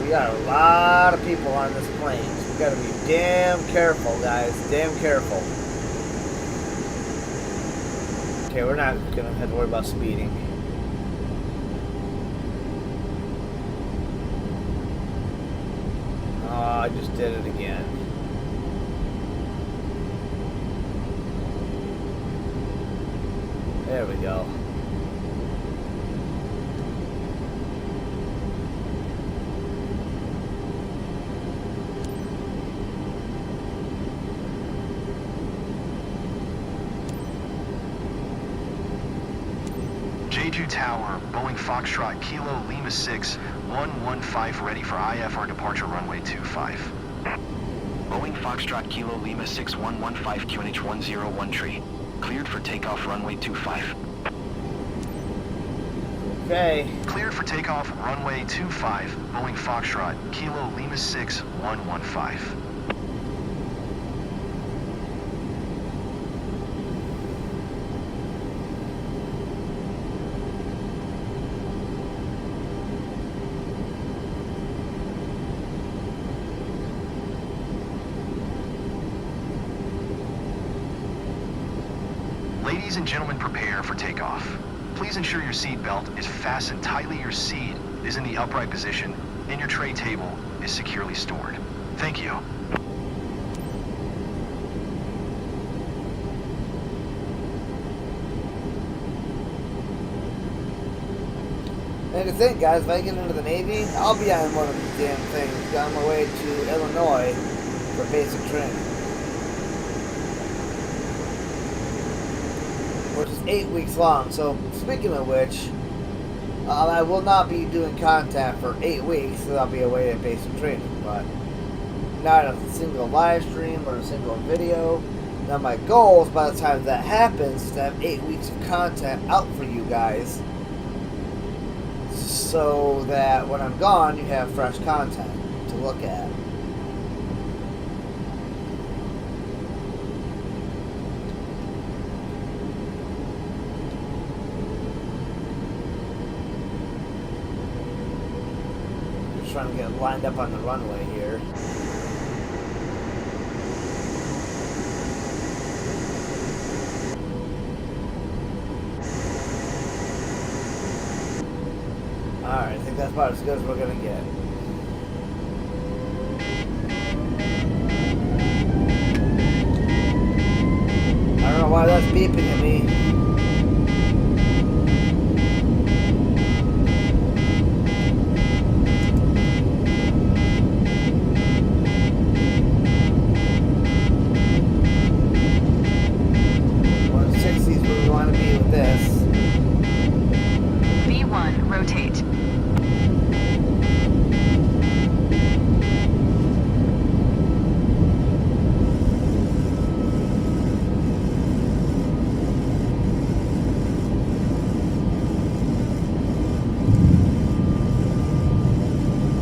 We got a lot of people on this plane, so we gotta be damn careful, guys. Damn careful. Okay, we're not gonna have to worry about speeding. I just did it again. There we go. J2 Tower, Boeing Foxtrot, Kilo Lima 6, 115 ready for IFR departure runway 25. Boeing Foxtrot Kilo Lima 6115 QNH 101 tree. Cleared for takeoff runway 25. Okay. Cleared for takeoff runway 25, Boeing Foxtrot, Kilo Lima 6, 115. Ladies and gentlemen, prepare for takeoff. Please ensure your seat belt is fastened tightly, your seat is in the upright position, and your tray table is securely stored. Thank you. And to think, guys, if I get into the Navy, I'll be on one of these damn things on my way to Illinois for basic training. Which is 8 weeks long. So, speaking of which, I will not be doing content for 8 weeks, so I'll be away at basic training. But not a single live stream or a single video. Now, my goal is by the time that happens is to have 8 weeks of content out for you guys, so that when I'm gone, you have fresh content to look at. Just trying to get lined up on the runway here. Alright, I think that's about as good as we're gonna get. I don't know why that's beeping at me. rotate.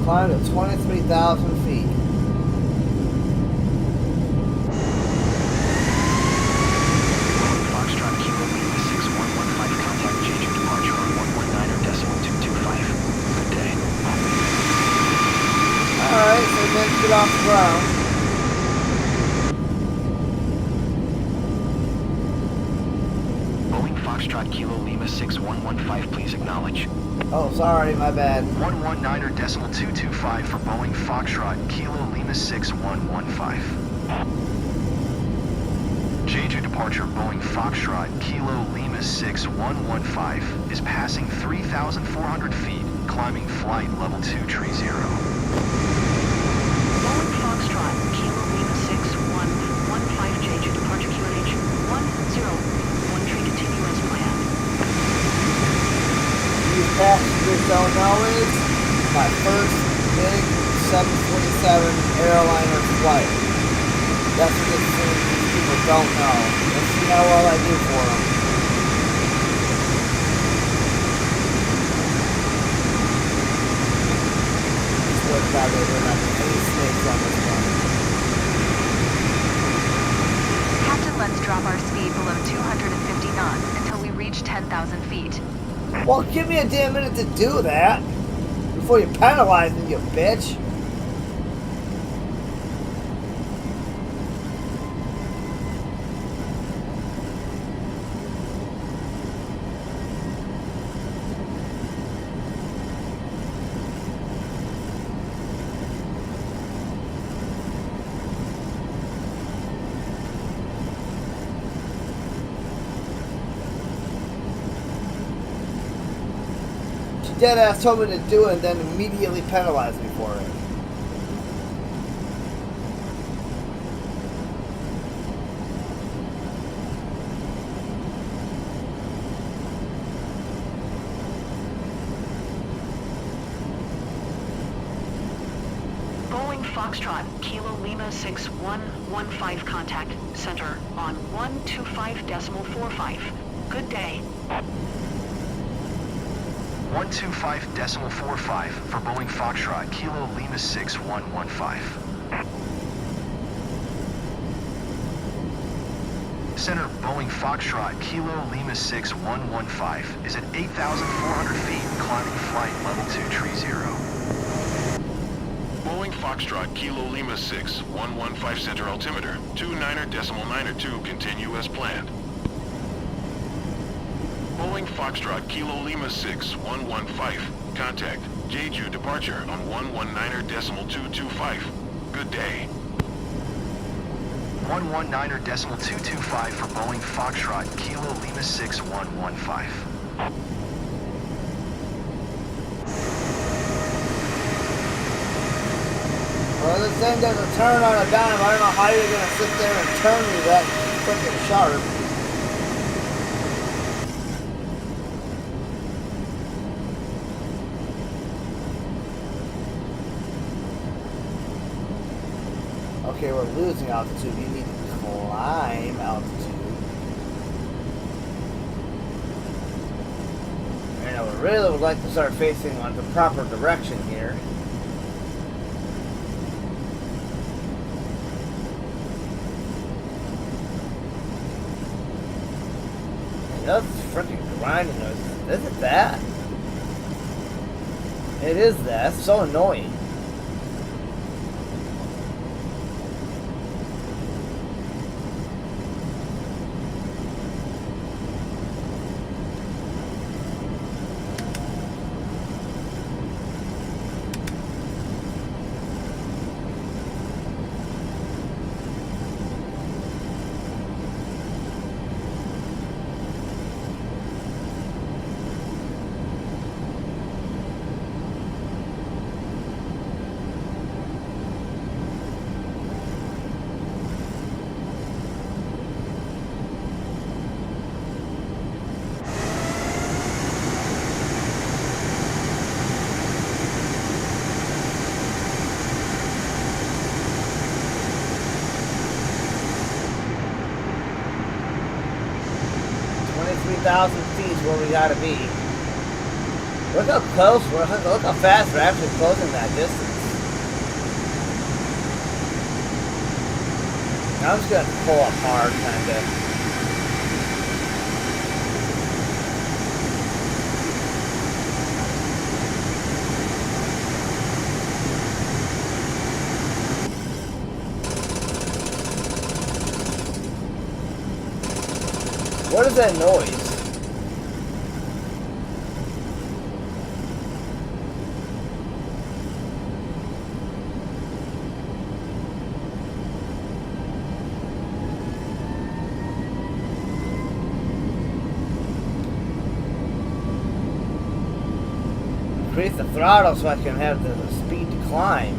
Climb to 23,000 feet. Foxtrot Kilo Lima 6115, contact change of departure on 119.225. Good day. Alright, so let's get off the ground. Boeing Foxtrot Kilo Lima 6115, please acknowledge. Oh, sorry, my bad. 119.225 for Boeing Foxtrot Kilo Lima 6115. Change of departure Boeing Foxtrot Kilo Lima 6115 is passing 3,400 feet, climbing flight level 230. Boeing Foxtrot, Kilo Lima 6115, change of departure QNH 1013, continue as planned. These passengers don't know is my first big 747 airliner flight. That's what these people don't know. Let's see how well I do for them. I swear to God, there not be any snakes on this one. Captain, let's drop our speed below 250 knots until we reach 10,000 feet. Well, give me a damn minute to do that before you penalize me, you bitch. Deadass told me to do it and then immediately penalized me for it. Boeing Foxtrot, Kilo Lima 6115, contact center on 125.45. Good day. 125.45 for Boeing Foxtrot Kilo Lima 6115. Center Boeing Foxtrot Kilo Lima 6115 is at 8,400 feet, climbing flight level 230. Boeing Foxtrot Kilo Lima 6115 center altimeter 29.92, continue as planned. Boeing Foxtrot Kilo Lima 6115, contact Jeju departure on 119.225. Good day. 119.225 for Boeing Foxtrot Kilo Lima 6115. Well, this thing doesn't turn on a dime. I don't know how you're gonna sit there and turn me that freaking sharp. Okay, we're losing altitude. You need to climb altitude. And I really would like to start facing on the proper direction here. That's freaking grinding us. Is it that? It is that. It's so annoying. 23,000 feet is where we gotta be. Look how close we're. Look how fast we're actually closing that distance. I'm just gonna pull up hard, kinda. What is that noise? Increase the throttle so I can have the speed to climb.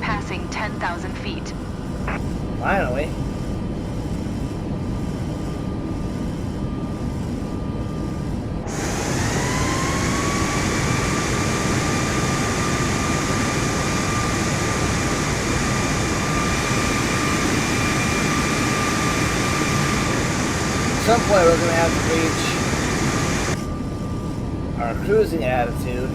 Passing 10,000 feet. Finally. At some point we're going to have to reach our cruising altitude.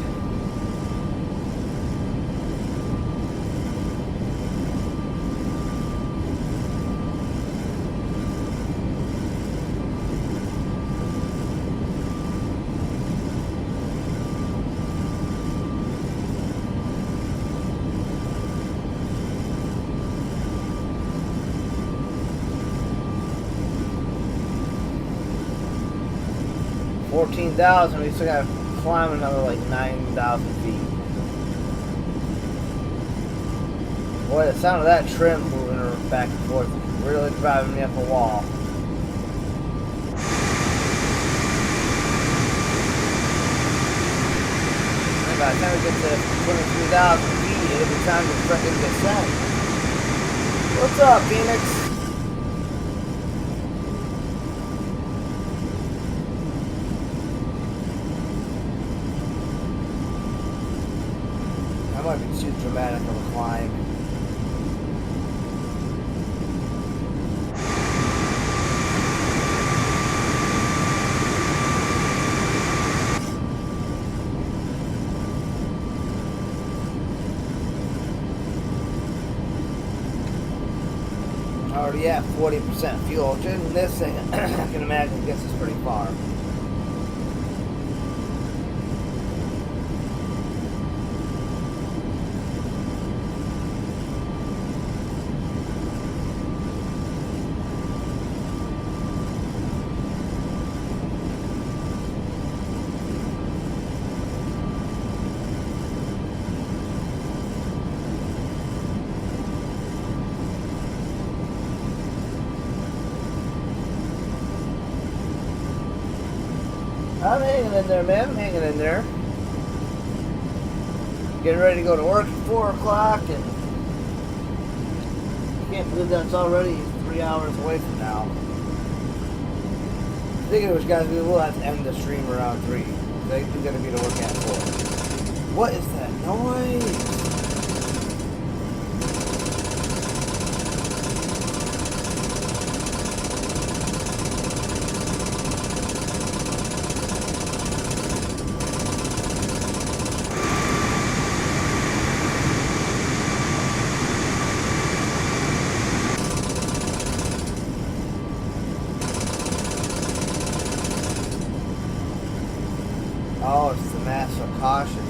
$14,000, we still gotta climb another like 9,000 feet. Boy, the sound of that trim moving back and forth is really driving me up a wall. And by the time we get to 23,000 feet, it'll be time to frickin' descend. What's up, Phoenix? That might be too dramatic of a climb. Already at 40% fuel. Just this thing, I can imagine, gets us pretty far. I'm hanging in there, man. I'm hanging in there. Getting ready to go to work at 4 o'clock, and I can't believe that's already 3 hours away from now. Speaking of which, guys, we will have to end the stream around 3. They're going to be to work at 4. What is that noise? Oh, it's the mass of caution.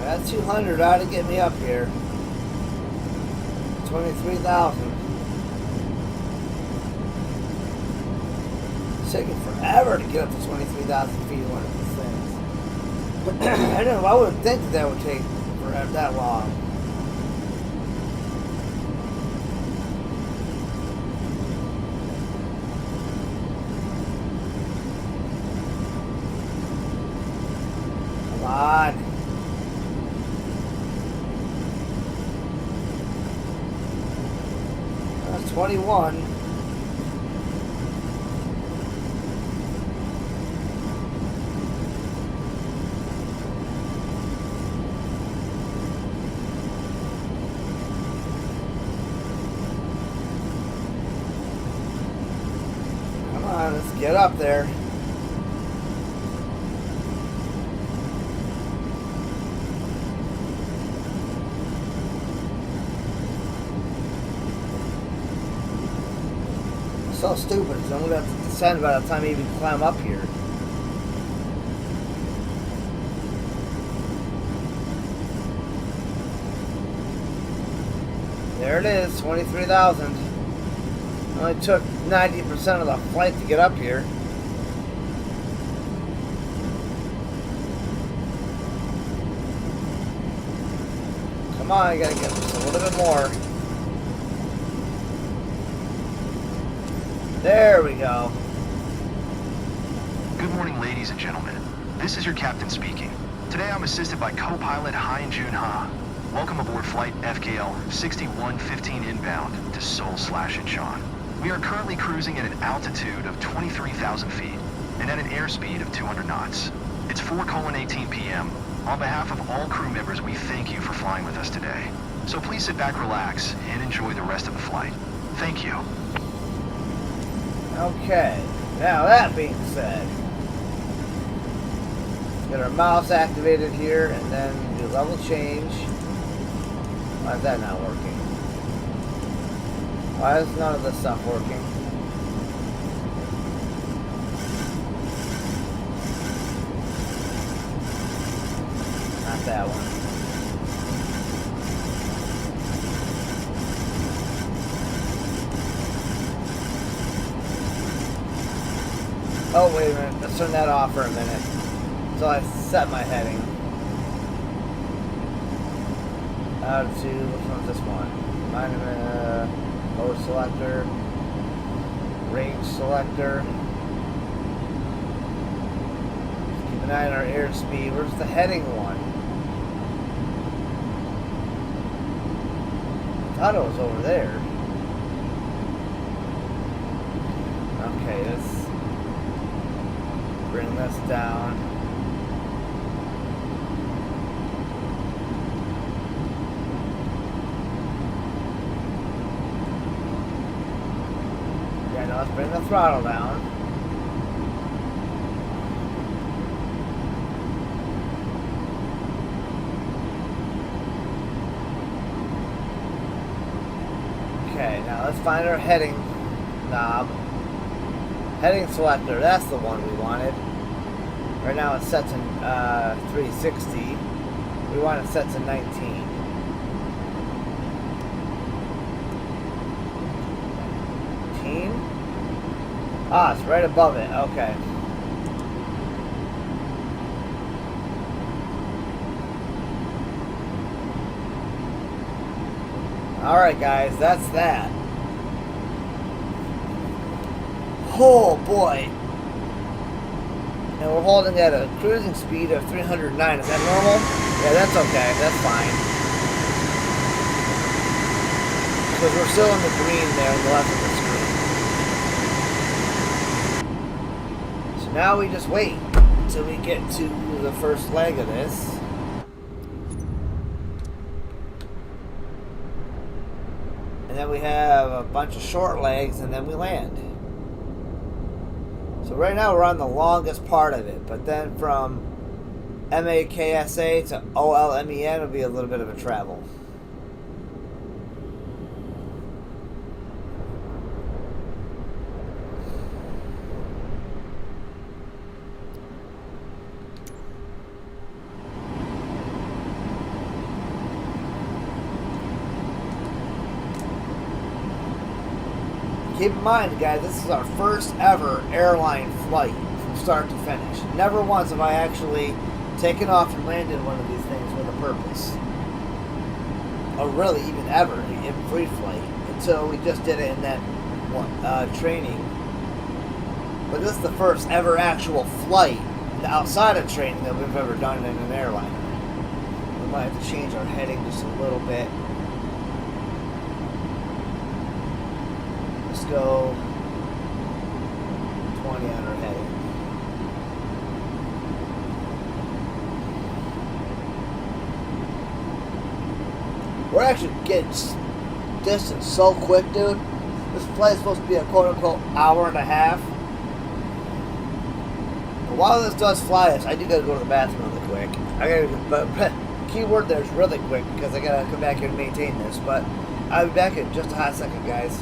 That 200 ought to get me up here. 23,000. It's taking forever to get up to 23,000 feet one of these things. I wouldn't think that would take forever that long. on. That's 21. Come on, let's get up there. So stupid, because I'm going to have to descend by the time I even climb up here. There it is, 23,000. Only took 90% of the flight to get up here. Come on, I gotta get just a little bit more. There we go. Good morning, ladies and gentlemen. This is your captain speaking. Today I'm assisted by co-pilot Hai Jun Ha. Welcome aboard flight FKL 6115 inbound to Seoul/Incheon. We are currently cruising at an altitude of 23,000 feet and at an airspeed of 200 knots. It's 4:18 p.m. On behalf of all crew members, we thank you for flying with us today. So please sit back, relax, and enjoy the rest of the flight. Thank you. Okay, now that being said, get our mouse activated here and then do level change. Why is that not working? Why is none of this stuff working? Not that one. Oh, wait a minute. Let's turn that off for a minute. So I set my heading. Altitude, which one's this one? Mode selector. Range selector. Keep an eye on our airspeed. Where's the heading one? I thought it was over there. Okay, let's bring this down. Yeah, now let's bring the throttle down. Okay, now let's find our heading knob. Heading selector, that's the one we wanted. Right now it's set to 360. We want it set to 19. Ah, it's right above it. Okay. Alright guys, that's that. Oh boy. And we're holding at a cruising speed of 309. Is that normal? Yeah, that's okay. That's fine. Because we're still in the green there on the left of the screen. So now we just wait until we get to the first leg of this. And then we have a bunch of short legs and then we land. So right now we're on the longest part of it, but then from MAKSA to OLMEN will be a little bit of a travel. Keep in mind, guys, this is our first ever airline flight from start to finish. Never once have I actually taken off and landed one of these things with a purpose. Or really, even ever, in free flight. Until we just did it in that training. But this is the first ever actual flight outside of training that we've ever done in an airliner. We might have to change our heading just a little bit. Let's go 20 on our heading. We're actually getting distance so quick, dude. This flight is supposed to be a quote-unquote hour and a half. But while this does fly us, I do gotta go to the bathroom really quick. But key word there is really quick because I gotta come back here and maintain this. But I'll be back in just a hot second, guys.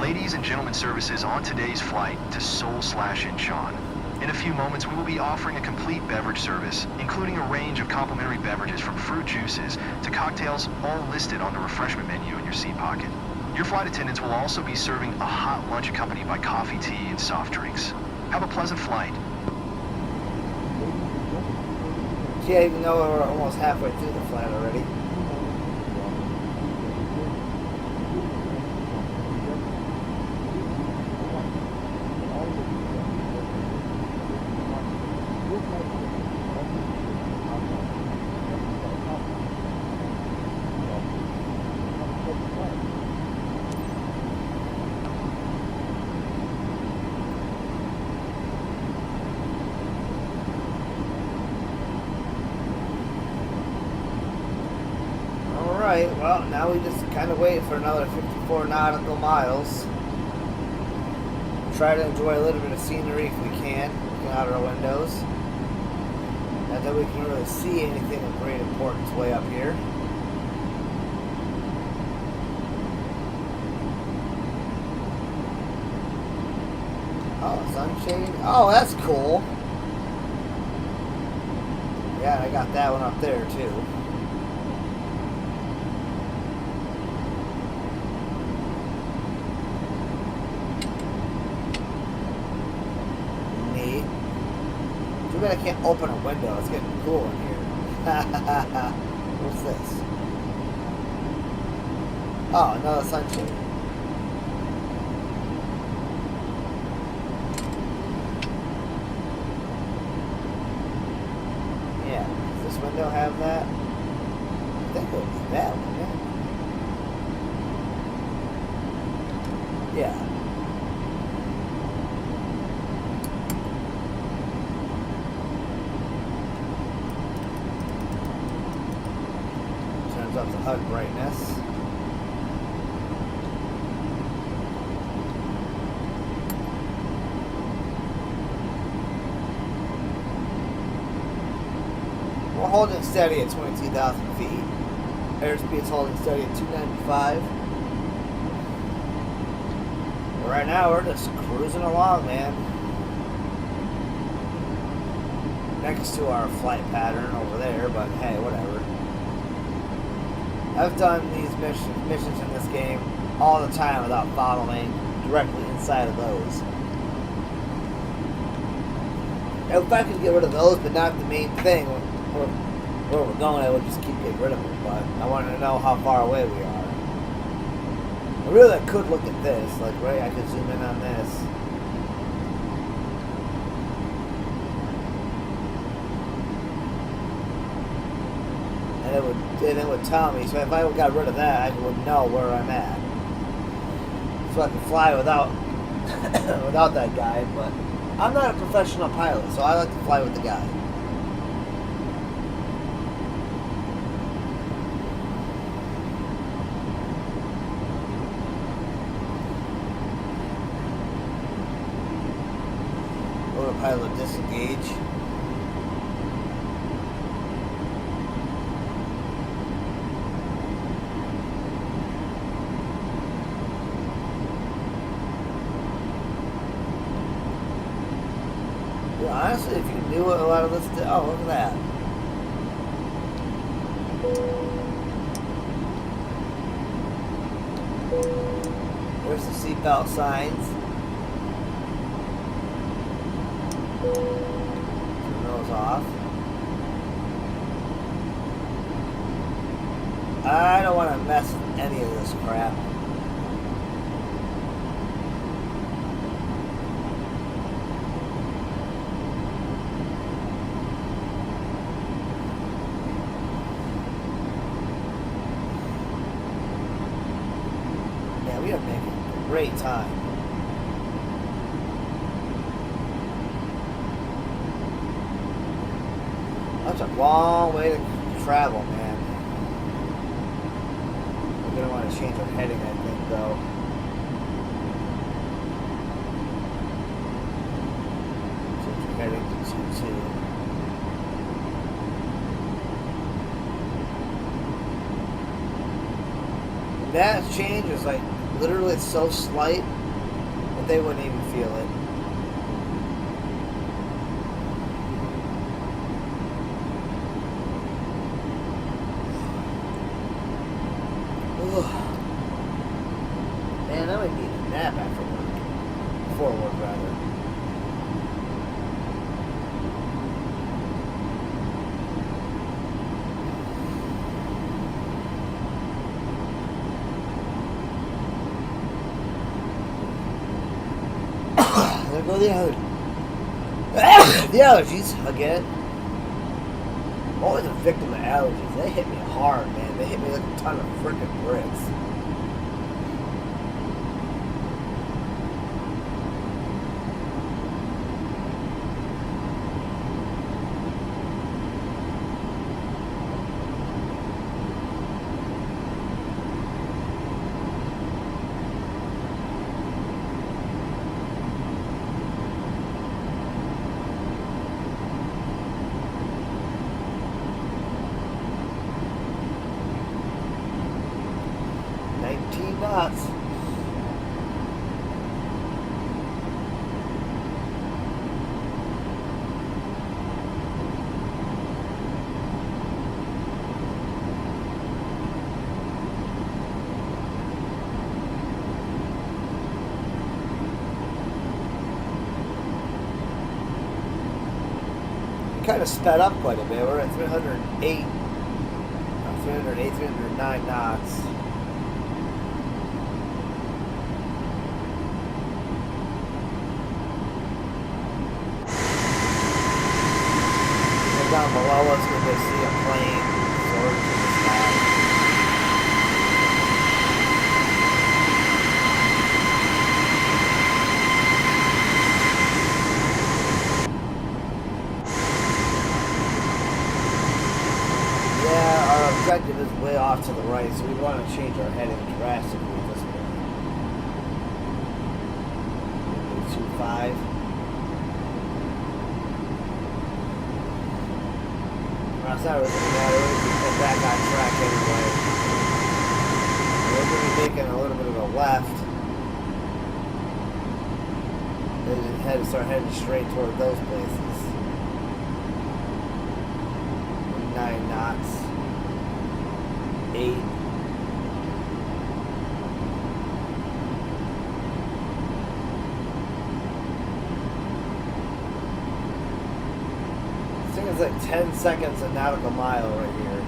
Ladies and gentlemen, services on today's flight to Seoul/Incheon. In a few moments, we will be offering a complete beverage service, including a range of complimentary beverages from fruit juices to cocktails, all listed on the refreshment menu in your seat pocket. Your flight attendants will also be serving a hot lunch accompanied by coffee, tea, and soft drinks. Have a pleasant flight. Yeah, even though we're almost halfway through the flight already. Alright, well, now we just kind of wait for another 54 nautical miles. Try to enjoy a little bit of scenery if we can, looking out our windows. Not that we can really see anything of great importance way up here. Oh, sunshade. Oh, that's cool. Yeah, I got that one up there too. I can't open a window. It's getting cool in here. What's this? Oh, another sunshade. Yeah. Does this window have that? I think it would be that one, yeah. Yeah. Up to HUD brightness. We're holding steady at 22,000 feet. Airspeed's holding steady at 295. But right now, we're just cruising along, man. Next to our flight pattern over there, but hey, whatever. I've done these missions in this game all the time without following directly inside of those. If I could get rid of those, but not the main thing, where we're going, I would just keep getting rid of them. But I wanted to know how far away we are. I really could look at this, like right, I could zoom in on this. And it would tell me. So if I got rid of that, I would know where I'm at. So I can fly without without that guy. But I'm not a professional pilot, so I like to fly with the guy. Autopilot disengage. Honestly, if you knew what a lot of this did, oh, look at that. There's the seatbelt signs. Turn those off. I don't want to mess with any of this crap. We are making great time. That's a long way to travel, man. We're going to want to change our heading, I think, though. Change our heading to 2-2. That change is like literally so slight that they wouldn't even feel it. Ugh. Man, I might need a nap after work. Before work, rather. There go the allergies again. I'm always a victim of allergies. They hit me hard, man. They hit me like a ton of freaking bricks. Knots. Kind of sped up quite a bit. We're at 309 knots. Down below us, we're going to see a plane soaring to the sky. Yeah, our objective is way off to the right so we want to change our heading drastically at this point. 2-5. Well, it's not really going to matter. We're going to get back on track anyway. We're going to be making a little bit of a left. And start heading straight toward those places. 9 knots. 8. This thing is like 10 seconds a nautical mile right here.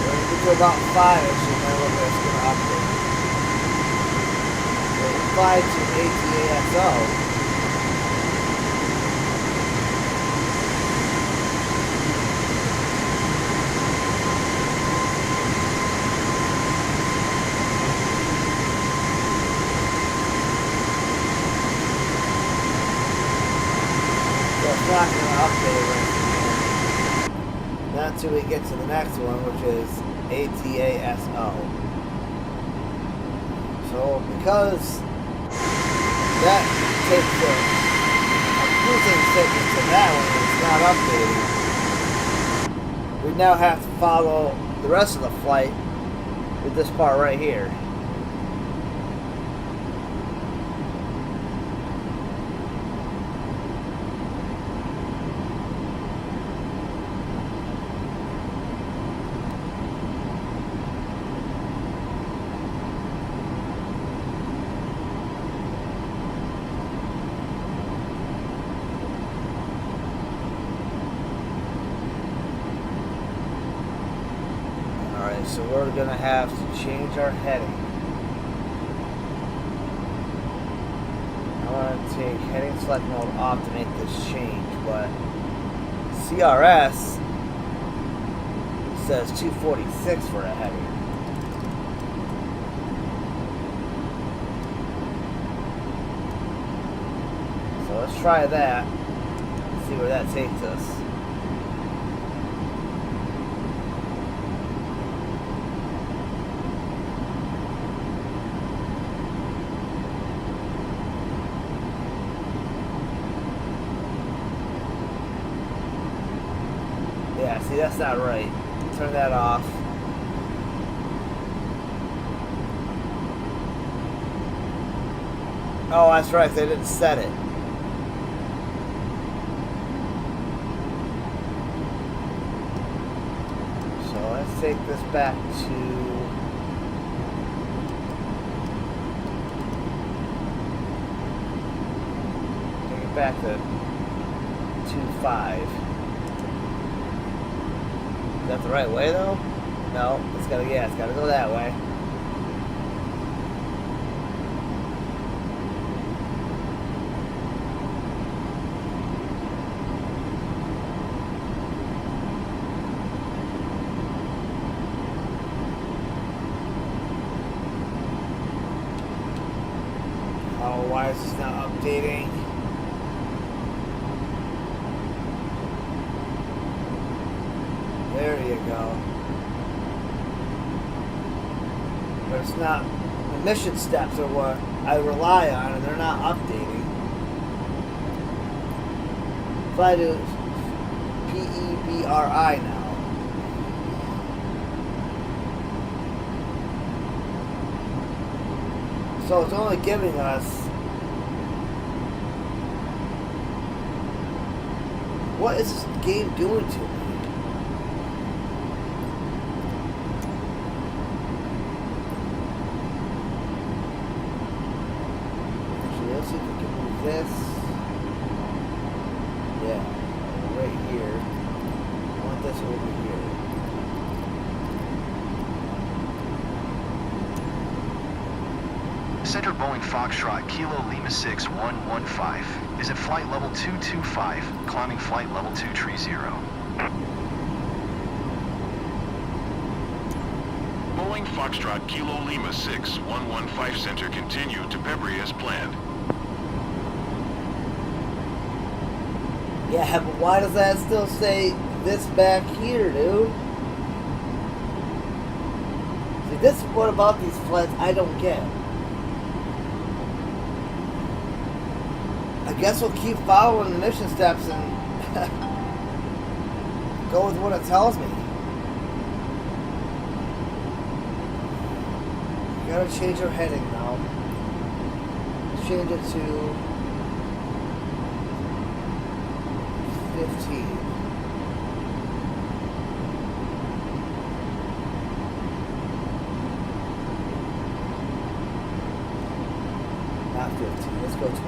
When we get to about 5, actually, then look at it's going to update. When we fly to ATASO, not going to update right here. Not until we get to the next one, which is ATASO. So, because that takes the cruising sickness to that one, it's not updating. We now have to follow the rest of the flight with this part right here. So we're going to have to change our heading. I want to take heading select mode off to make this change, but CRS says 246 for a heading. So let's try that, see where that takes us. Yeah, see, that's not right. Turn that off. Oh, that's right, they didn't set it. So let's take this back to... Take it back to 2.5. Is that the right way though? No, it's gotta go that way. Oh, why is this not updating? There you go. But it's not, the mission steps are what I rely on, and they're not updating. If I do PEBRI now. So it's only giving us what is this game doing to me? Let's see if we can move this. Yeah, right here. I want this over here. Center Boeing Foxtrot Kilo Lima 6 115 is at flight level 225, climbing flight level 230. Boeing Foxtrot Kilo Lima 6 115 Center continue to Pebri as planned. Yeah, but why does that still say this back here, dude? See, this is what about these flights I don't get. I guess we'll keep following the mission steps and go with what it tells me. Gotta change our heading now. Let's change it to 15. Not 15. Let's go 20.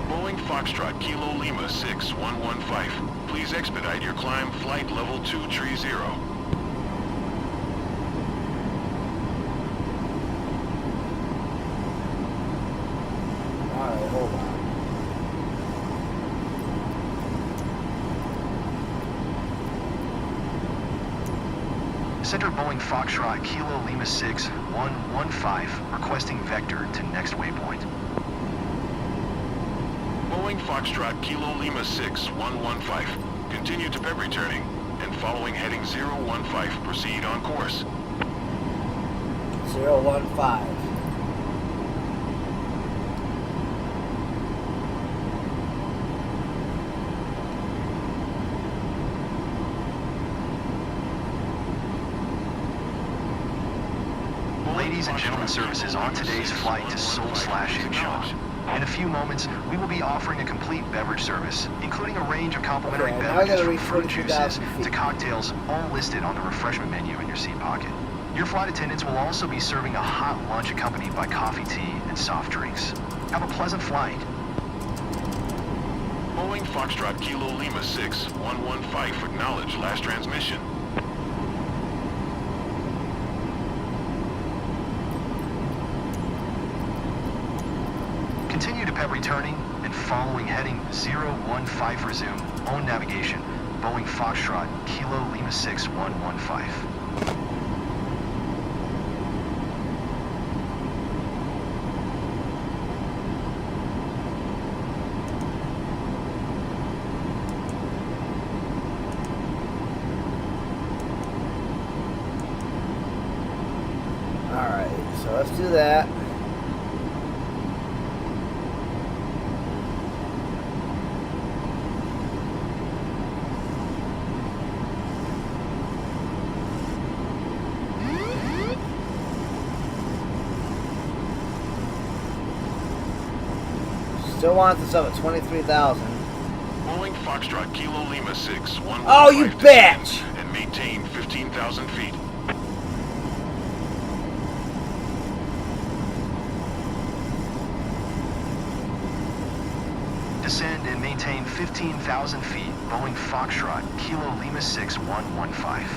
Boeing Foxtrot Kilo Lima 6115. Please expedite your climb flight level 230. Alright, hold on. Center Boeing Foxtrot Kilo Lima 6115, requesting vector to next waypoint. Boeing Foxtrot Kilo Lima 6115. Continue to pep returning and following heading 015, proceed on course. 015. Ladies and gentlemen, services on today's flight to Seoul/Incheon. In a few moments, we will be offering a complete beverage service, including a range of complimentary Okay, now I gotta beverages from reach fruit juices 42,000 feet. to cocktails, all listed on the refreshment menu in your seat pocket. Your flight attendants will also be serving a hot lunch accompanied by coffee, tea, and soft drinks. Have a pleasant flight. Boeing Foxtrot Kilo Lima 6115. Acknowledge last transmission. Continue to pep returning and following heading 015, resume on navigation. Boeing Foxtrot Kilo Lima 6115. Alright, so let's do that. Still want this up at 23,000. Boeing Foxtrot Kilo Lima 6115. Oh, you bitch! And maintain 15,000 feet. Descend and maintain 15,000 feet. Boeing Foxtrot Kilo Lima 6115.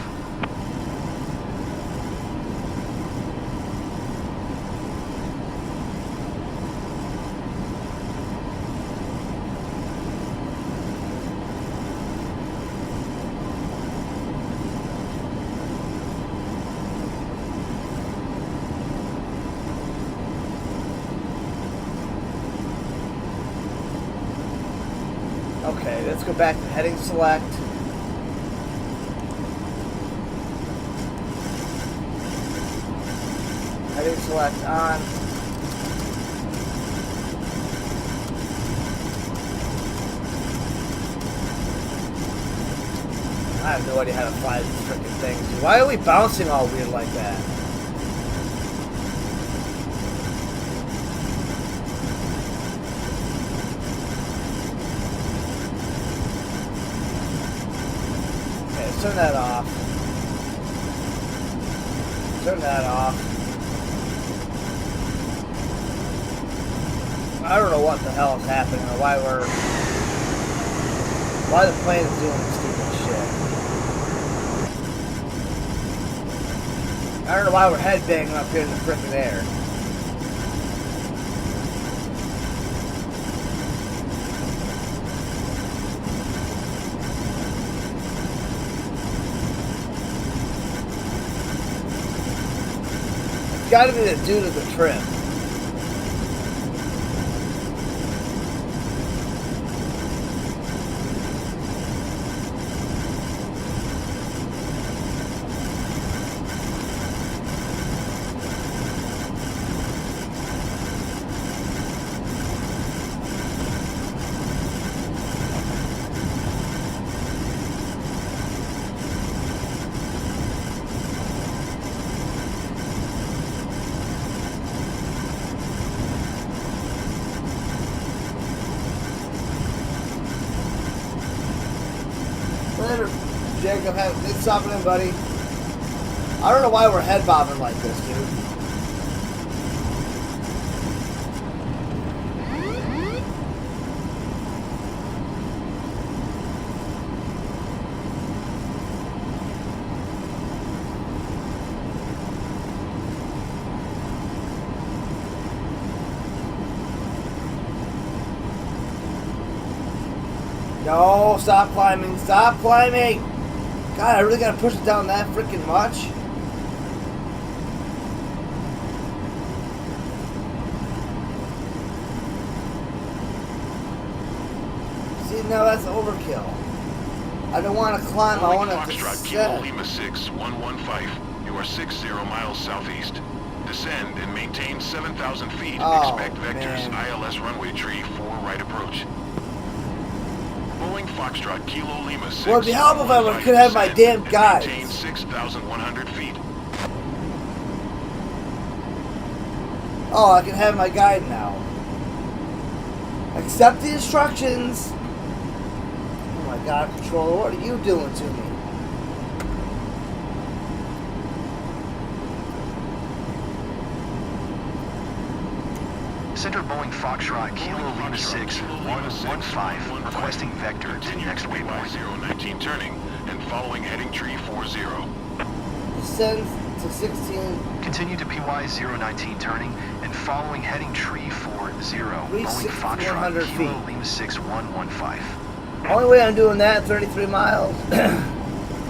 Okay, let's go back to heading select. Heading select on. I have no idea how to fly these freaking things. Dude. Why are we bouncing all weird like that? Turn that off. Turn that off. I don't know what the hell is happening or why the plane is doing this stupid shit. I don't know why we're headbanging up here in the frickin' air. Gotta be the dude of the trim. I'm heading. It's stopping in, buddy. I don't know why we're head bobbing like this, dude. No, stop climbing. Stop climbing. God, I really gotta push it down that freaking much. See, now that's overkill. I don't want to climb. I want to Foxtrot Kilo descend. Lima 6115. You are 60 miles southeast. Descend and maintain 7,000 feet. Oh, Expect vectors man. ILS runway tree 4 right approach. Boeing Foxtrot Kilo Lima 6. Well, it'd be helpful if I could have my damn guides. Maintain 6,100 feet. Oh, I can have my guide now. Accept the instructions. Oh my God, controller, what are you doing to me? Center Boeing Foxtrot Kilo Lima 6 115, requesting vector to Continue next to waypoint. Y019 turning and following heading tree 40. Descend to 16. Continue to PY019 turning and following heading tree 40. Boeing 6,400 Foxtrot Kilo feet. Lima 6 115. Only way I'm doing that, 33 miles.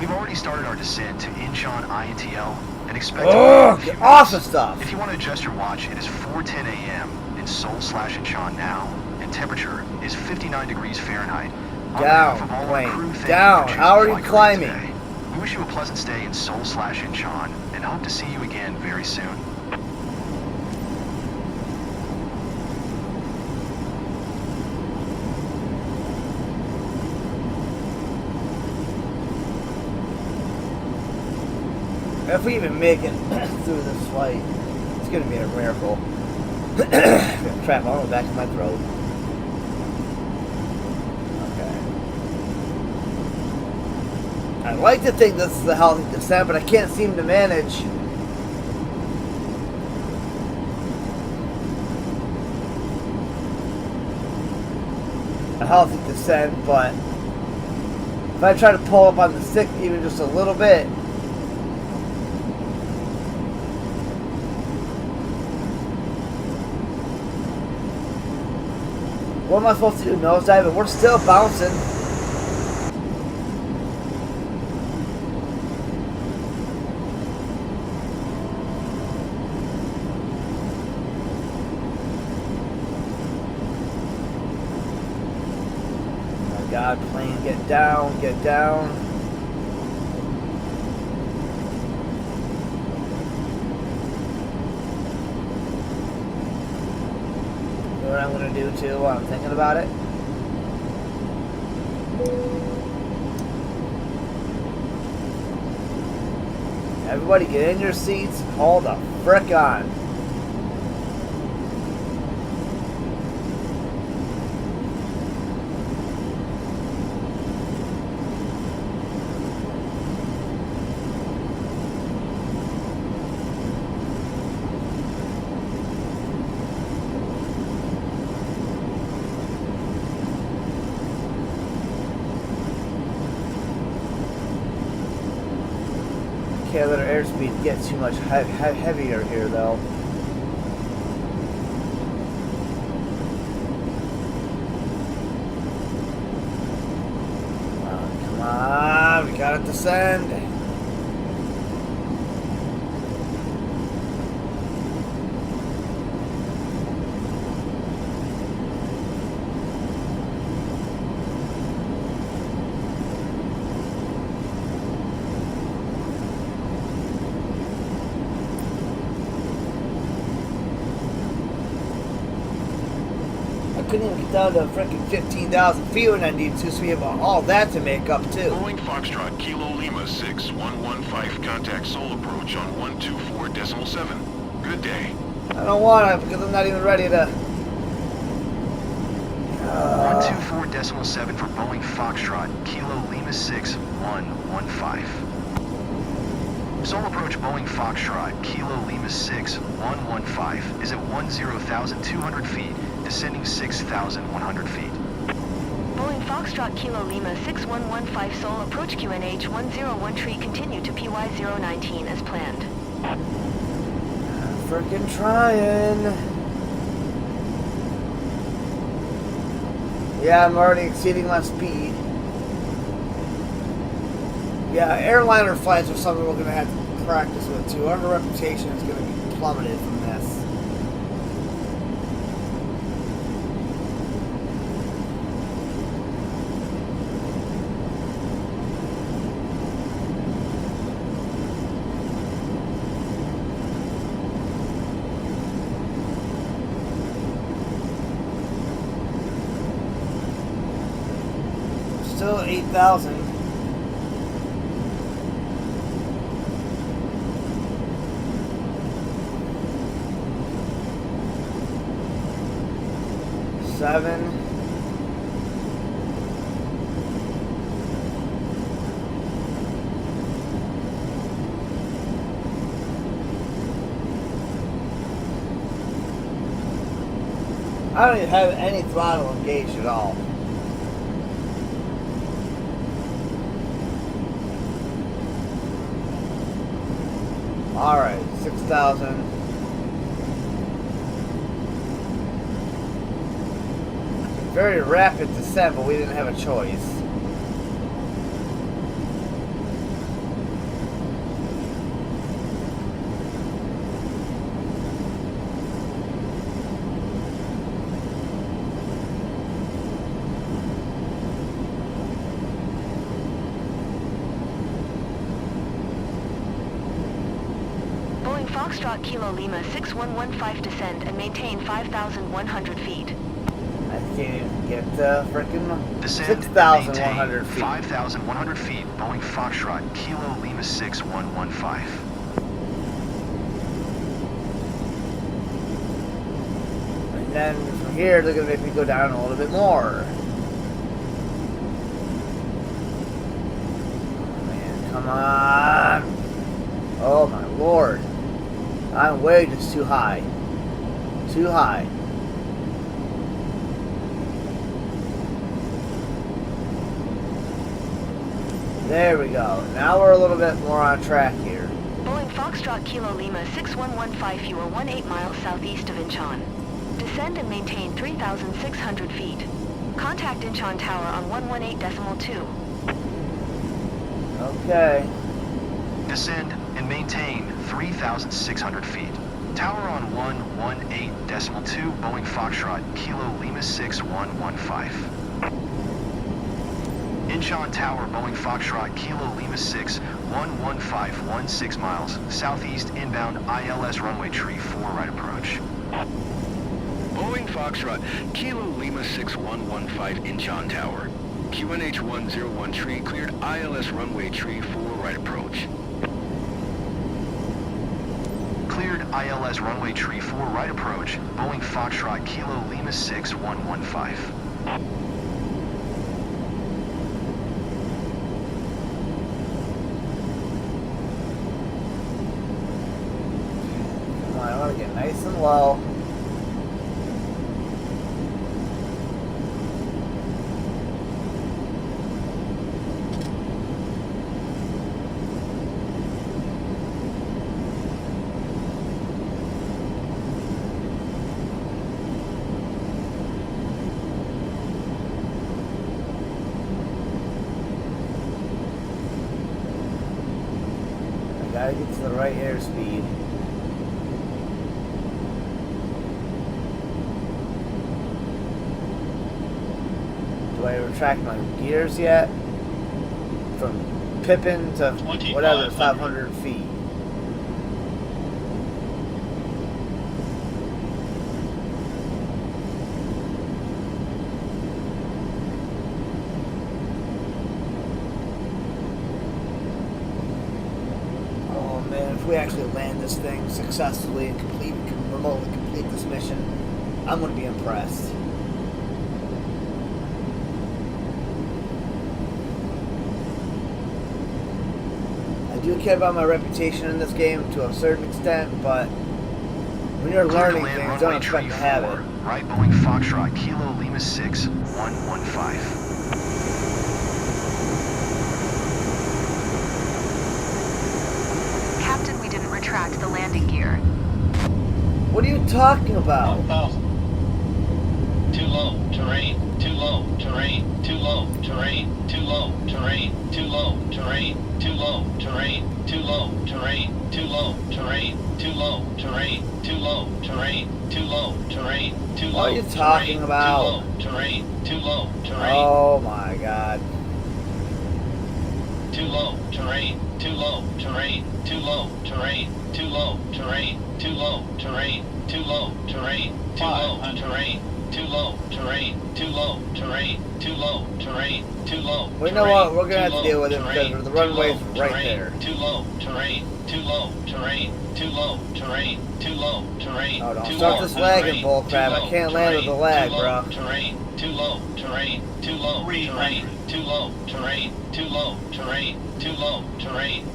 We've already started our descent to Incheon INTL and expect Oh, to get off the stuff. If you want to adjust your watch, it is 4:10 a.m. in Seoul/Incheon now, and temperature is 59 degrees Fahrenheit. On behalf of all our Wayne, crew, thank you down. for choosing How are you Flight Career climbing? today. We wish you a pleasant stay in Seoul/Incheon and hope to see you again very soon. If we even make it through this flight, it's going to be a miracle. Crap, I'm on the back of my throat. Okay. I like to think this is a healthy descent, but I can't seem to manage. A healthy descent, but if I try to pull up on the stick even just a little bit, what am I supposed to do? Nosedive? And we're still bouncing. Oh my God, plane, get down, get down. You know what I'm going to do too while I'm thinking about it? Everybody get in your seats. Hold the frick on. Can't let our airspeed get too much heavier here, though. Come on, we gotta descend. Couldn't even get down to freaking 15,000 feet when I need to, so we have all that to make up too. Boeing Foxtrot Kilo Lima 6115, contact Seoul approach on 124.7. Good day. I don't want to because I'm not even ready to. 124.7 for Boeing Foxtrot Kilo Lima 6 115. 115. Sole approach Boeing Foxtrot, Kilo Lima 6, 115 is at 10,200 feet, descending 6,100 feet. Boeing Foxtrot Kilo Lima 6115 Seoul approach QNH 101 tree continue to PY 019 as planned. Frickin' trying. Yeah, I'm already exceeding my speed. Yeah, airliner flights are something we're going to have to practice with too. Our reputation is going to be plummeted from this. Still 8,000. Seven. I don't even have any throttle engaged at all. Alright, 6,000. Very rapid descent, but we didn't have a choice. Boeing Foxtrot Kilo Lima 6115 descend and maintain 5,100 feet. I can't even get frickin' Descend 6,100 feet. 5,100 feet, Boeing Foxtrot, Kilo Lima 6115. And then from here, they're gonna make me go down a little bit more. Oh, man, come on! Oh my lord! I'm way just too high. Too high. There we go. Now we're a little bit more on track here. Boeing Foxtrot Kilo Lima 6115, you are 18 miles southeast of Incheon. Descend and maintain 3,600 feet. Contact Incheon Tower on 118.2. Okay. Descend and maintain 3,600 feet. Tower on 118.2, Boeing Foxtrot, Kilo Lima 6115. Incheon Tower, Boeing Foxtrot, Kilo Lima 6, 115, 16 miles, southeast inbound ILS runway tree 4 right approach. Boeing Foxtrot, Kilo Lima 6115 Incheon Tower. QNH 101 tree cleared ILS runway tree 4 right approach. Cleared ILS runway tree 4 right approach, Boeing Foxtrot, Kilo Lima 6, 115. Come on, I want to get nice and low. Gotta get to the right airspeed. Do I retract my gears yet? From Pippin to whatever, 500 feet. If we actually land this thing successfully and can remotely complete this mission, I'm going to be impressed. do care about my reputation in this game to a certain extent, but when you're learning things, don't expect to have it. Right Boeing Foxtrot, Kilo Lima 6, 115. Captain, we didn't retract the landing gear. What are you talking about? 1,000. Too low, terrain. Too low, terrain. Too low, terrain. Too low, terrain. Too low, terrain. Too low, terrain. Too low, terrain. Too low, terrain. Too low, terrain. Too low, terrain. Too low, terrain. Too low. What are you talking about? Too low, terrain. Too low, terrain. Oh my god. Too low, terrain. Too low, terrain. Too low, terrain. Too low, terrain. Too low, terrain. Too low, terrain. Too low, terrain. Too low, terrain. Too low, terrain. Too low, terrain. Too low. Well, you know what? We're gonna have to deal with it because the runway's right there. Too low, terrain. Too low, terrain. Too low, terrain. Too low, terrain. Oh, don't start this lagging bullcrap. I can't land with the lag, bro. Terrain. Too low, terrain. Too low, terrain. Too low, terrain. Too low, terrain. Too low, terrain.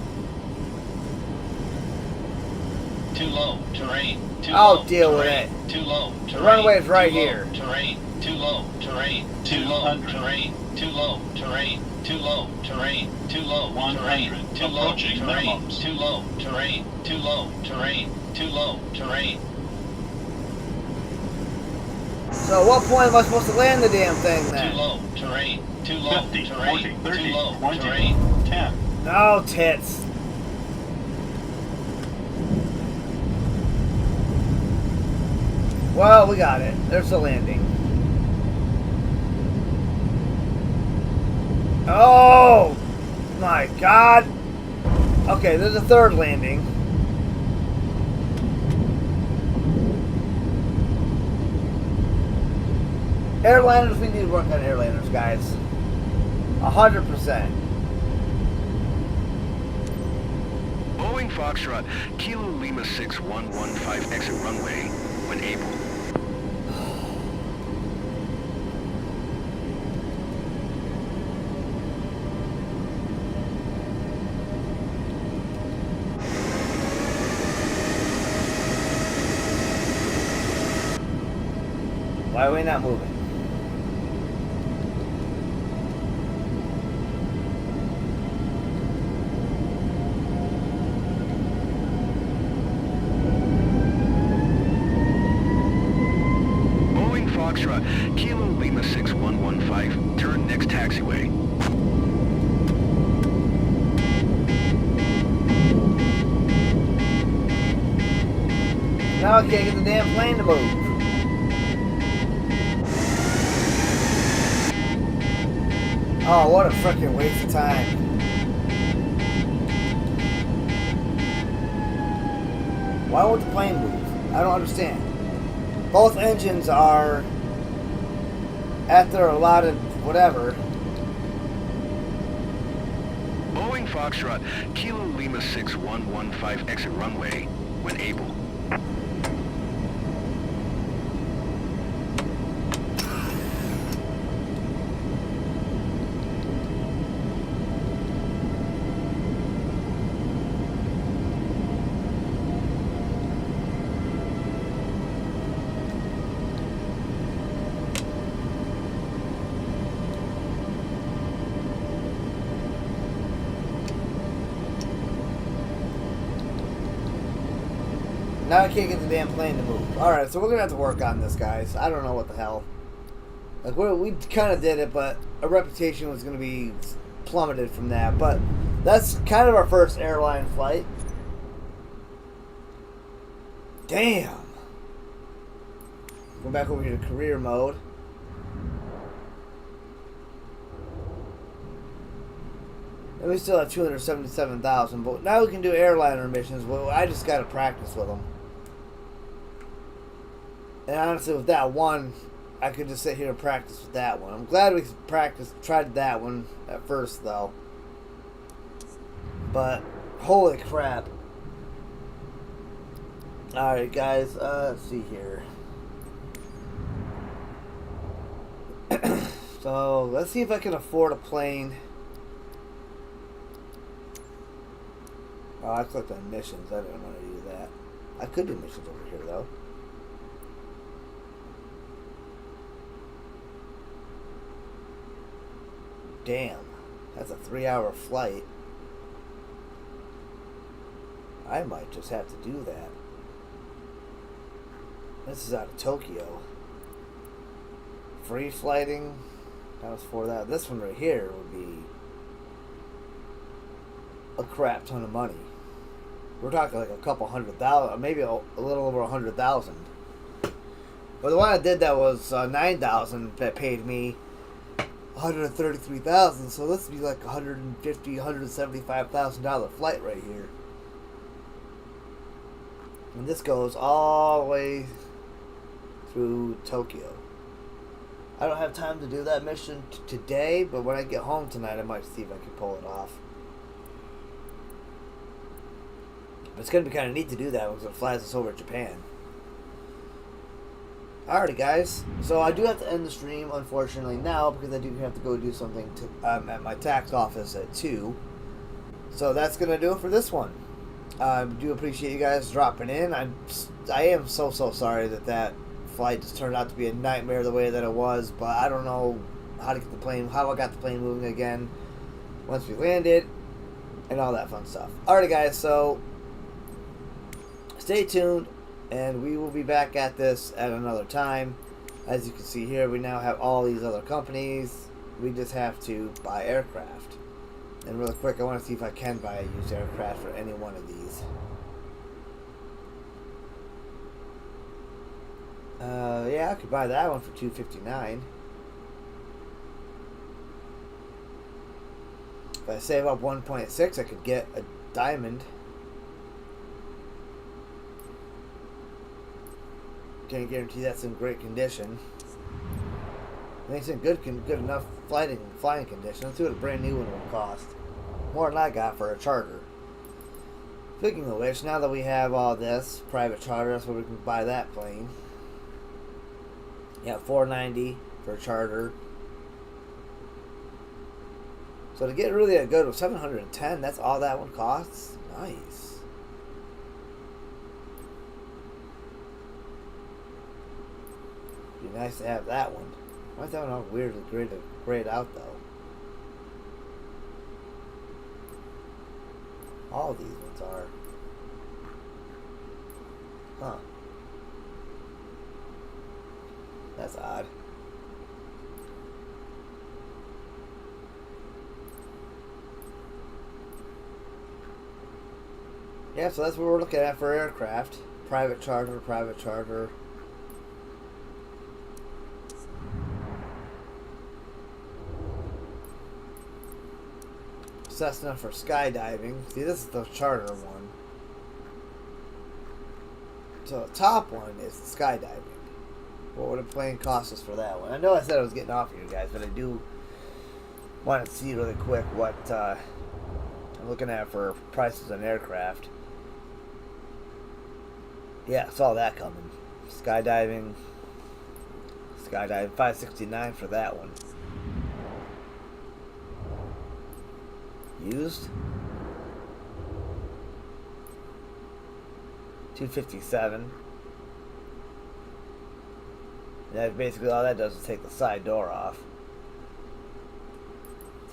Too low, terrain. I'll deal with it. Too low, terrain. The runway's right here. Terrain. Too low, terrain. Too low, terrain. Too low, terrain. Too low, terrain. Too low, terrain. Too low, terrain. Too low, terrain. Too low, terrain. Too low, terrain. So at what point am I supposed to land the damn thing then? Too low, terrain. Too low, 50, terrain. 40, 30, Too low, 20, terrain. 10. No tits. Well, we got it. There's the landing. Oh my god. Okay, there's a third landing. Airliners, we need to work on airliners, guys. 100%. Boeing Foxtrot, Kilo Lima 6115, exit runway when able. Why are we not moving? Boeing Foxtrot, Kilo Lima 6115, turn next taxiway. Now I can't get the damn plane to move. Oh, what a freaking waste of time. Why won't the plane move? I don't understand. Both engines are at their allotted whatever. Boeing Foxtrot, Kilo Lima 6115, exit runway when able. Now I can't get the damn plane to move. Alright, so we're going to have to work on this, guys. I don't know what the hell. Like, we kind of did it, but our reputation was going to be plummeted from that. But that's kind of our first airline flight. Damn. Go back over here to career mode. And we still have 277,000, but now we can do airliner missions. Well, I just got to practice with them. And honestly, with that one, I could just sit here and practice with that one. I'm glad we tried that one at first, though. But, holy crap. Alright, guys, let's see here. So, let's see if I can afford a plane. Oh, I clicked on missions. I didn't want to do that. I could do missions over here, though. Damn. That's a 3-hour flight. I might just have to do that. This is out of Tokyo. Free flighting. That was for that. This one right here would be a crap ton of money. We're talking like a couple $100,000, maybe a little over $100,000. But the one I did that was $9,000 that paid me $133,000. So this would be like $175,000 flight right here. And this goes all the way through Tokyo. I don't have time to do that mission today, but when I get home tonight, I might see if I can pull it off. But it's going to be kind of neat to do that because it flies us over Japan. Alrighty, guys. So I do have to end the stream, unfortunately, now because I do have to go do something at my tax office at 2. So that's going to do it for this one. I do appreciate you guys dropping in. I am so sorry that flight just turned out to be a nightmare the way that it was, but I don't know how I got the plane moving again once we landed and all that fun stuff. Alrighty, guys, so stay tuned and we will be back at this at another time. As you can see here, we now have all these other companies. We just have to buy aircraft. And really quick, I want to see if I can buy a used aircraft for any one of these. Yeah, I could buy that one for $259. If I save up 1.6, I could get a diamond. Can't guarantee that's in great condition. I think it's in good enough flying condition. Let's see what a brand new one will cost. More than I got for a charter. Speaking of which, now that we have all this private charter, that's where we can buy that plane. Yeah, $490 for a charter. So to get really a good one, $710. That's all that one costs. Nice. Be nice to have that one. Why is that one all weirdly grayed out though? All these ones are. Huh. That's odd. Yeah, so that's what we're looking at for aircraft. Private charter, private charter. Cessna for skydiving. See, this is the charter one. So the top one is the skydiving. What would a plane cost us for that one? I know I said I was getting off of you guys, but I do want to see really quick what I'm looking at for prices on aircraft. Yeah, saw that coming. Skydiving, $569 for that one. Used $257. That basically all that does is take the side door off.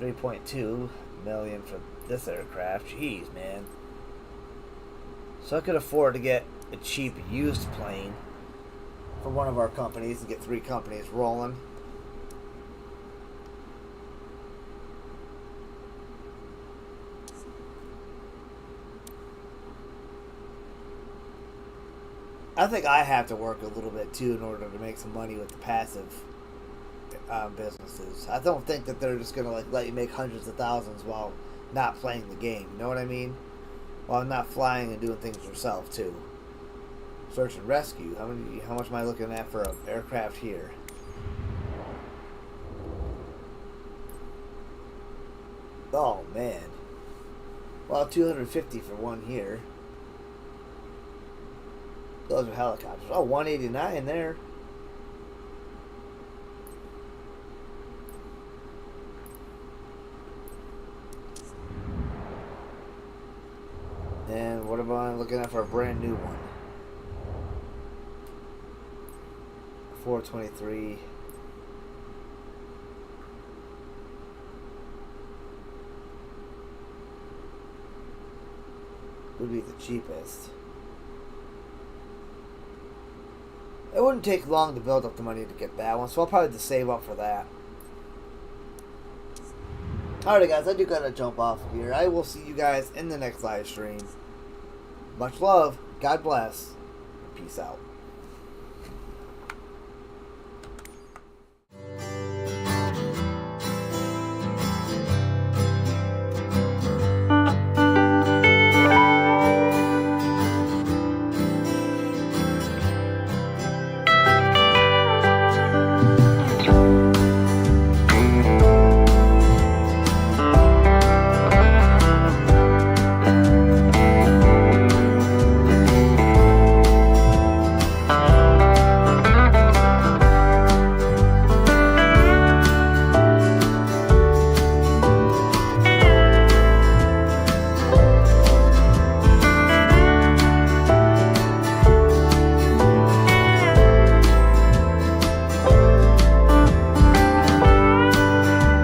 $3.2 million for this aircraft. Jeez, man. So I could afford to get a cheap used plane for one of our companies and get 3 companies rolling. I think I have to work a little bit too in order to make some money with the passive businesses. I don't think that they're just gonna like let you make hundreds of thousands while not playing the game. You know what I mean? While not flying and doing things yourself too. Search and rescue. How much am I looking at for an aircraft here? Oh man. Well, $250 for one here. Those are helicopters. Oh, $189 there. And what am I looking at for a brand new one? 423. Would be the cheapest. It wouldn't take long to build up the money to get that one, so I'll probably just save up for that. Alright guys, I do gotta jump off here. I will see you guys in the next live stream. Much love, God bless, and peace out.